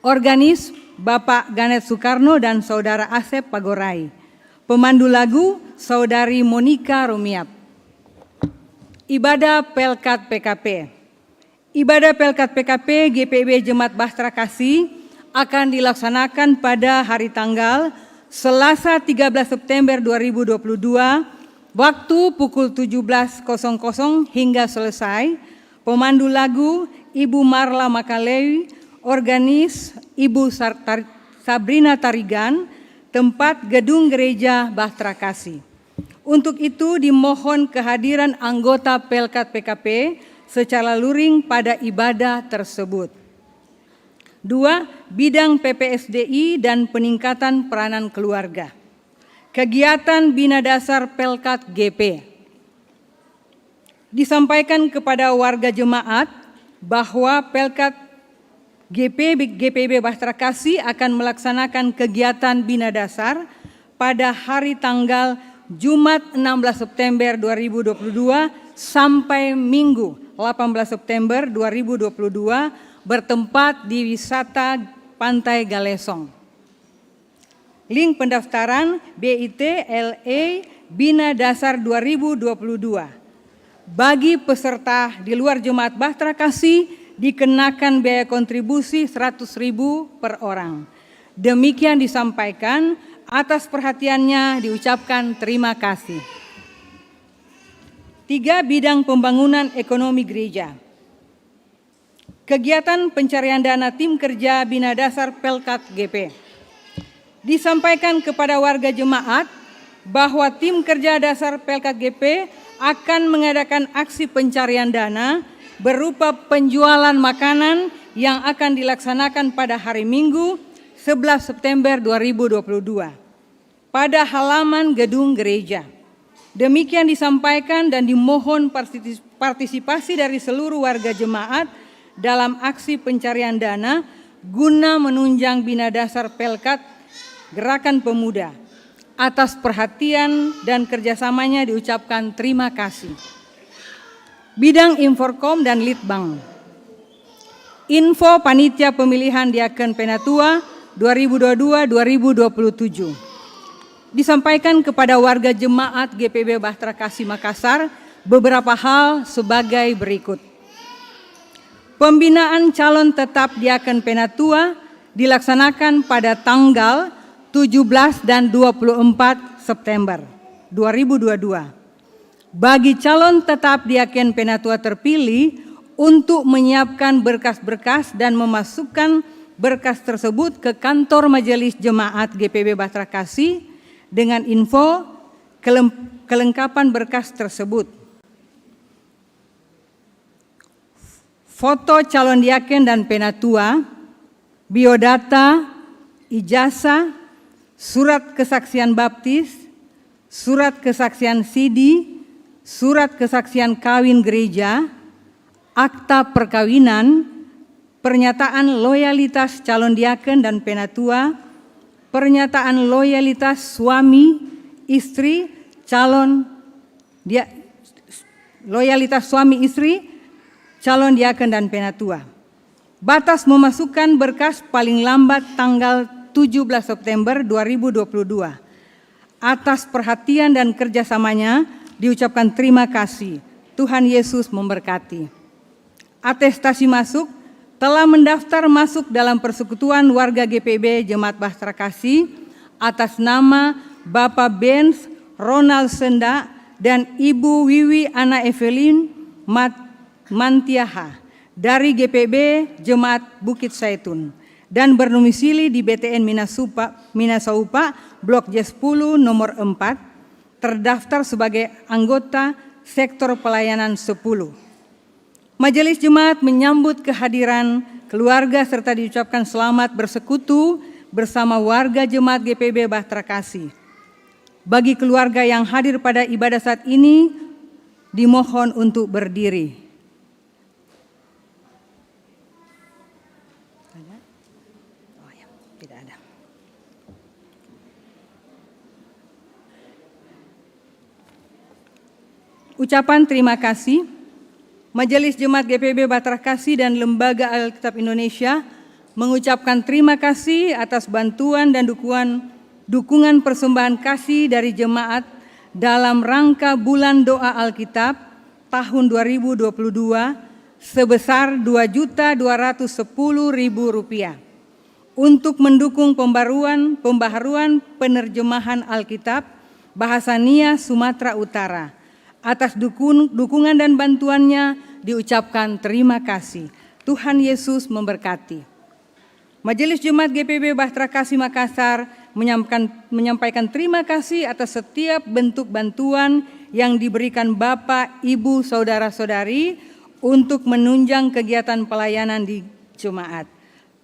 Speaker 7: Organis Bapak Ganet Soekarno dan Saudara Asep Pagorai. Pemandu lagu Saudari Monika Rumiap. Ibadah Pelkat PKP. Ibadah Pelkat PKP GPIB Jemaat Bahtera Kasih akan dilaksanakan pada hari tanggal Selasa 13 September 2022 waktu pukul 17.00 hingga selesai. Pemandu lagu Ibu Marla Makalewi, organis Ibu Sabrina Tarigan, tempat gedung gereja Bahtera Kasih. Untuk itu dimohon kehadiran anggota Pelkat PKP secara luring pada ibadah tersebut. 2. Bidang PPSDI dan peningkatan peranan keluarga. Kegiatan Bina Dasar Pelkat GP. Disampaikan kepada warga jemaat bahwa Pelkat GPIB Bahtera Kasih akan melaksanakan kegiatan Bina Dasar pada hari tanggal Jumat 16 September 2022 sampai Minggu 18 September 2022 bertempat di wisata Pantai Galesong. Link pendaftaran BIT LE Bina Dasar 2022. Bagi peserta di luar Jemaat Bahtera Kasih dikenakan biaya kontribusi 100.000 per orang. Demikian disampaikan, atas perhatiannya diucapkan terima kasih. 3. Bidang pembangunan ekonomi gereja. Kegiatan pencarian dana tim kerja Bina Dasar Pelkat GP. Disampaikan kepada warga jemaat bahwa tim kerja dasar Pelkat GP akan mengadakan aksi pencarian dana berupa penjualan makanan yang akan dilaksanakan pada hari Minggu 11 September 2022 pada halaman gedung gereja. Demikian disampaikan dan dimohon partisipasi dari seluruh warga jemaat dalam aksi pencarian dana guna menunjang bina dasar Pelkat Gerakan Pemuda. Atas perhatian dan kerjasamanya diucapkan terima kasih. Bidang Inforkom dan Litbang. Info Panitia Pemilihan Diaken Penatua 2022-2027. Disampaikan kepada warga jemaat GPIB Bahtera Kasih Makassar beberapa hal sebagai berikut. Pembinaan calon tetap Diaken Penatua dilaksanakan pada tanggal 17 dan 24 September 2022. Bagi calon tetap Diaken Penatua terpilih untuk menyiapkan berkas-berkas dan memasukkan berkas tersebut ke kantor Majelis Jemaat GPIB Bahtera Kasih dengan info kelengkapan berkas tersebut. Foto calon diaken dan penatua, biodata, ijazah, surat kesaksian baptis, surat kesaksian sidi, surat kesaksian kawin gereja, akta perkawinan, pernyataan loyalitas calon diaken dan penatua, pernyataan loyalitas suami, istri, loyalitas suami istri, calon diaken dan penatua. Batas memasukkan berkas paling lambat tanggal 17 September 2022. Atas perhatian dan kerjasamanya diucapkan terima kasih. Tuhan Yesus memberkati. Atestasi masuk telah mendaftar masuk dalam persekutuan warga GPIB Jemaat Bahtera Kasih atas nama Bapak Benz Ronald Senda dan Ibu Wiwi Ana Evelyn Mantiaha dari GPIB Jemaat Bukit Saitun dan berdomisili di BTN Minasaupa Blok J10 nomor 4, terdaftar sebagai anggota sektor pelayanan 10. Majelis Jemaat menyambut kehadiran keluarga serta diucapkan selamat bersekutu bersama warga Jemaat GPIB Bahtera Kasih. Bagi keluarga yang hadir pada ibadah saat ini, dimohon untuk berdiri. Oh ya, tidak ada. Ucapan terima kasih. Majelis Jemaat GPIB Bahtera Kasih dan Lembaga Alkitab Indonesia mengucapkan terima kasih atas bantuan dan dukungan persembahan kasih dari jemaat dalam rangka Bulan Doa Alkitab tahun 2022 sebesar Rp2.210.000 untuk mendukung pembaharuan penerjemahan Alkitab Bahasa Nia Sumatera Utara. Atas dukungan dan bantuannya diucapkan terima kasih. Tuhan Yesus memberkati. Majelis Jemaat GPIB Bahtera Kasih Makassar menyampaikan terima kasih atas setiap bentuk bantuan yang diberikan Bapak, Ibu, Saudara-saudari untuk menunjang kegiatan pelayanan di jemaat.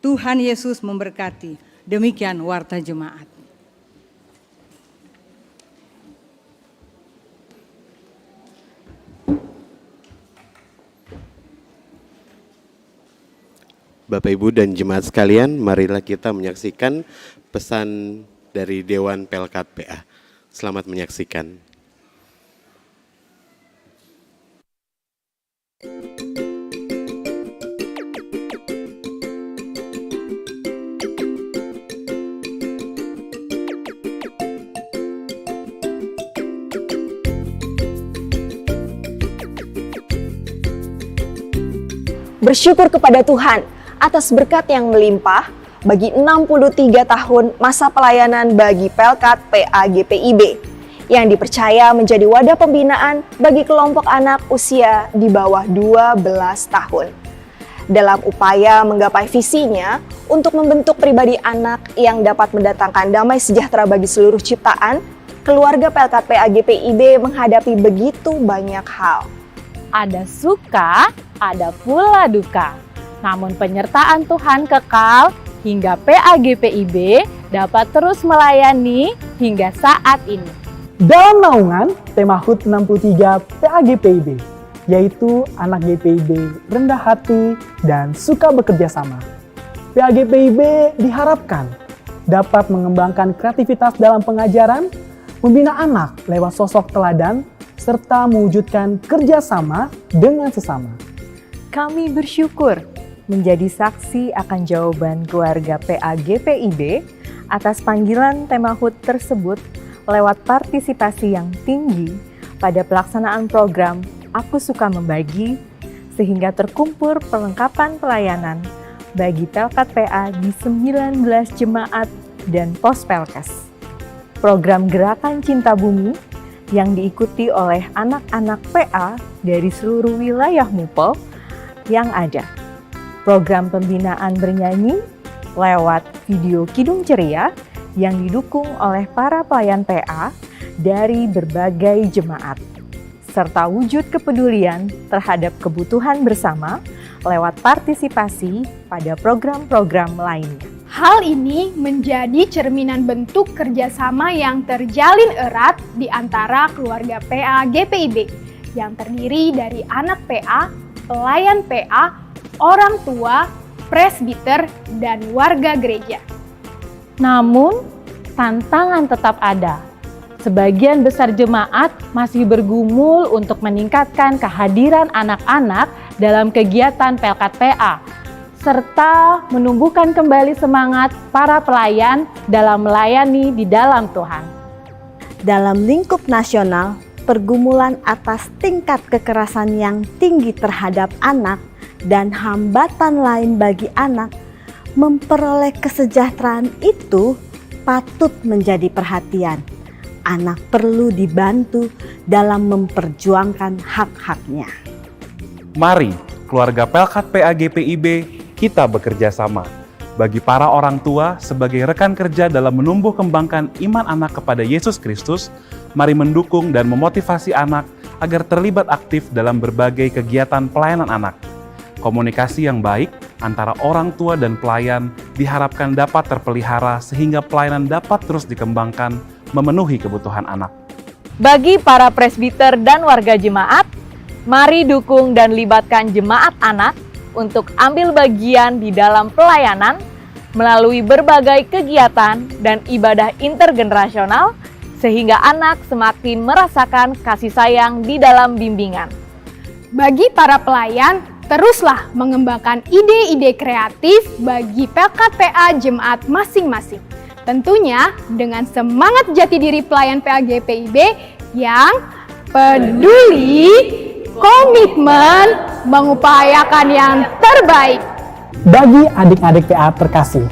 Speaker 7: Tuhan Yesus memberkati. Demikian warta jemaat.
Speaker 4: Bapak, Ibu, dan jemaat sekalian, marilah kita menyaksikan pesan dari Dewan Pelkat PA. Selamat menyaksikan.
Speaker 13: Bersyukur kepada Tuhan atas berkat yang melimpah bagi 63 tahun masa pelayanan bagi Pelkat PA GPIB yang dipercaya menjadi wadah pembinaan bagi kelompok anak usia di bawah 12 tahun. Dalam upaya menggapai visinya untuk membentuk pribadi anak yang dapat mendatangkan damai sejahtera bagi seluruh ciptaan, keluarga Pelkat PA GPIB menghadapi begitu banyak hal.
Speaker 14: Ada suka, ada pula duka. namun penyertaan Tuhan kekal hingga PAGPIB dapat terus melayani hingga saat ini.
Speaker 15: Dalam naungan tema HUT 63 PAGPIB, yaitu anak GPIB rendah hati dan suka bekerja sama. PAGPIB diharapkan dapat mengembangkan kreativitas dalam pengajaran, membina anak lewat sosok teladan, serta mewujudkan kerjasama dengan sesama.
Speaker 16: Kami bersyukur menjadi saksi akan jawaban keluarga PAGPIB atas panggilan tema HUT tersebut lewat partisipasi yang tinggi pada pelaksanaan program Aku Suka Membagi, sehingga terkumpul perlengkapan pelayanan bagi Pelkat PA di 19 jemaat dan pos Pelkes. Program Gerakan Cinta Bumi yang diikuti oleh anak-anak PA dari seluruh wilayah MUPO yang ada. Program pembinaan bernyanyi lewat video Kidung Ceria yang didukung oleh para pelayan PA dari berbagai jemaat, serta wujud kepedulian terhadap kebutuhan bersama lewat partisipasi pada program-program lainnya.
Speaker 17: Hal ini menjadi cerminan bentuk kerjasama yang terjalin erat di antara keluarga PA GPIB yang terdiri dari anak PA, pelayan PA, orang tua, presbiter, dan warga gereja.
Speaker 14: Namun, tantangan tetap ada. Sebagian besar jemaat masih bergumul untuk meningkatkan kehadiran anak-anak dalam kegiatan Pelkat PA, serta menumbuhkan kembali semangat para pelayan dalam melayani di dalam Tuhan.
Speaker 16: Dalam lingkup nasional, pergumulan atas tingkat kekerasan yang tinggi terhadap anak dan hambatan lain bagi anak memperoleh kesejahteraan itu patut menjadi perhatian. Anak perlu dibantu dalam memperjuangkan hak-haknya.
Speaker 18: Mari keluarga Pelkat PA GPIB kita bekerja sama. Bagi para orang tua sebagai rekan kerja dalam menumbuh kembangkan iman anak kepada Yesus Kristus, mari mendukung dan memotivasi anak agar terlibat aktif dalam berbagai kegiatan pelayanan anak. Komunikasi yang baik antara orang tua dan pelayan diharapkan dapat terpelihara sehingga pelayanan dapat terus dikembangkan memenuhi kebutuhan anak.
Speaker 14: Bagi para presbiter dan warga jemaat, mari dukung dan libatkan jemaat anak untuk ambil bagian di dalam pelayanan melalui berbagai kegiatan dan ibadah intergenerasional sehingga anak semakin merasakan kasih sayang di dalam bimbingan.
Speaker 17: Bagi para pelayan, teruslah mengembangkan ide-ide kreatif bagi Pelkat PA jemaat masing-masing. Tentunya dengan semangat jati diri pelayan PA GPIB yang peduli, komitmen, mengupayakan yang terbaik.
Speaker 15: Bagi adik-adik PA terkasih,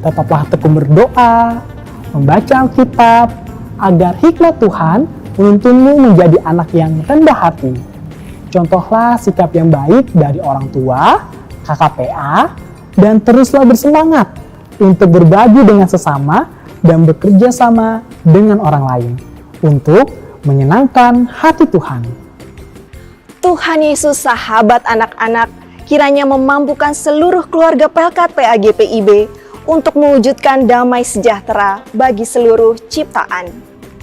Speaker 15: tetaplah tekun berdoa, membaca Alkitab, agar hikmat Tuhan menuntunmu menjadi anak yang rendah hati. Contohlah sikap yang baik dari orang tua, kakak PA, dan teruslah bersemangat untuk berbagi dengan sesama dan bekerja sama dengan orang lain untuk menyenangkan hati Tuhan.
Speaker 13: Tuhan Yesus sahabat anak-anak kiranya memampukan seluruh keluarga Pelkat PA GPIB untuk mewujudkan damai sejahtera bagi seluruh ciptaan.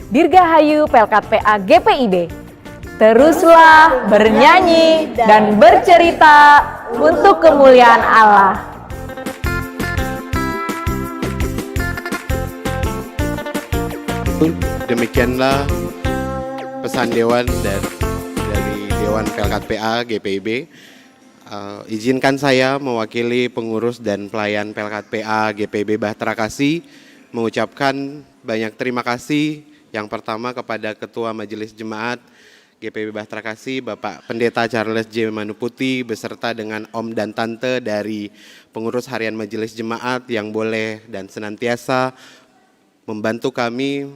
Speaker 14: Dirgahayu Pelkat PA GPIB, teruslah bernyanyi dan bercerita untuk kemuliaan Allah.
Speaker 4: Demikianlah pesan Dewan dari Dewan Pelkat PA GPIB. Izinkan saya mewakili pengurus dan pelayan Pelkat PA GPIB Bahtera Kasih mengucapkan banyak terima kasih. Yang pertama kepada Ketua Majelis Jemaat GPIB Bahtera Kasih, Bapak Pendeta Charles J. Manuputi, beserta dengan Om dan Tante dari pengurus harian Majelis Jemaat yang boleh dan senantiasa membantu kami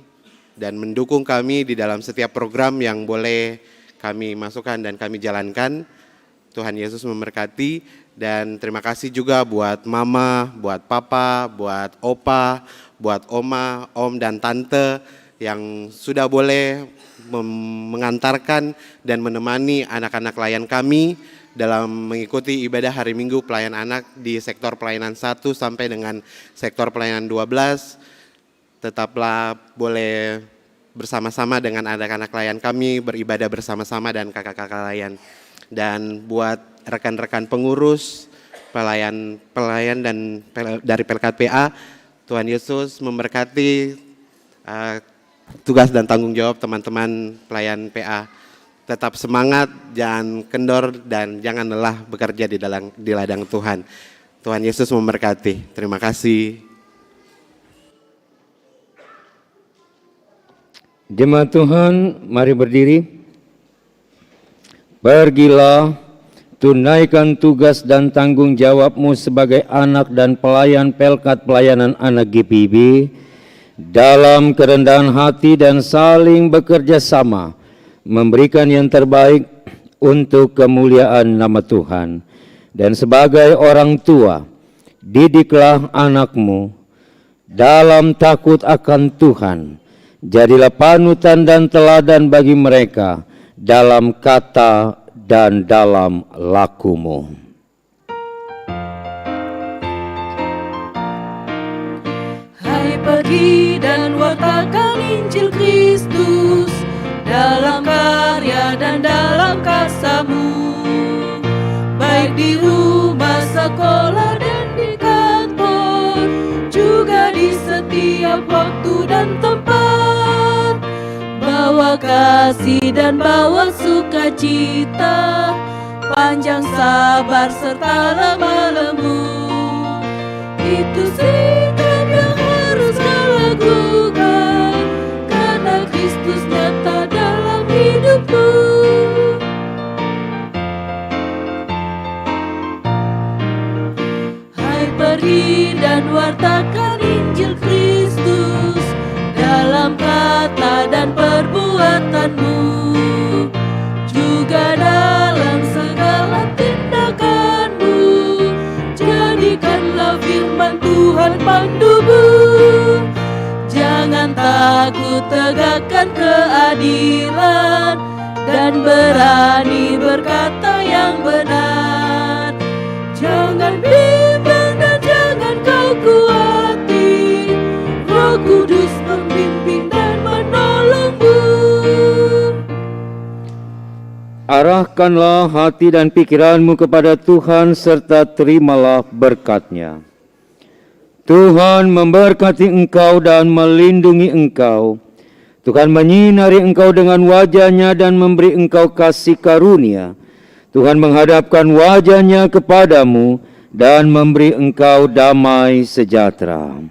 Speaker 4: dan mendukung kami di dalam setiap program yang boleh kami masukkan dan kami jalankan. Tuhan Yesus memberkati, dan terima kasih juga buat Mama, buat Papa, buat Opa, buat Oma, Om dan Tante yang sudah boleh mengantarkan dan menemani anak-anak layan kami dalam mengikuti ibadah hari Minggu pelayan anak di sektor pelayanan 1 sampai dengan sektor pelayanan 12. Tetaplah boleh bersama-sama dengan anak-anak layan kami, beribadah bersama-sama dan kakak-kakak layan. Dan buat rekan-rekan pengurus, pelayan dan dari Pelkat PA, Tuhan Yesus memberkati tugas dan tanggung jawab teman-teman pelayan PA. Tetap semangat, jangan kendor, dan jangan lelah bekerja di ladang Tuhan. Tuhan Yesus memberkati. Terima kasih.
Speaker 6: Jemaat Tuhan, mari berdiri. Pergilah, tunaikan tugas dan tanggung jawabmu sebagai anak dan pelayan Pelkat Pelayanan Anak GPIB dalam kerendahan hati dan saling bekerja sama, memberikan yang terbaik untuk kemuliaan nama Tuhan. Dan sebagai orang tua, didiklah anakmu dalam takut akan Tuhan. Jadilah panutan dan teladan bagi mereka dalam kata dan dalam lakumu.
Speaker 5: Hai, pergi dan wartakan Injil Kristus dalam karya dan dalam kasahmu, baik di rumah, sekolah, dan di kantor, juga di setiap waktu dan tempat. Bawa kasih dan bawa sukacita, panjang sabar serta lemah lembut. Itu sikap yang harus kau lakukan, karena Kristus nyata dalam hidupmu. Hai, pergi dan wartakan Injil Kristus dalam kata dan perbuatanmu, juga dalam segala tindakanmu. Jadikanlah firman Tuhan pandumu. Jangan takut tegakkan keadilan, dan berani berkata yang benar. Jangan bimbang dan jangan kau khawatir, Roh Kudus membimbing dan menolongmu.
Speaker 6: Arahkanlah hati dan pikiranmu kepada Tuhan serta terimalah berkat-Nya. Tuhan memberkati engkau dan melindungi engkau. Tuhan menyinari engkau dengan wajah-Nya dan memberi engkau kasih karunia. Tuhan menghadapkan wajah-Nya kepadamu dan memberi engkau damai sejahtera.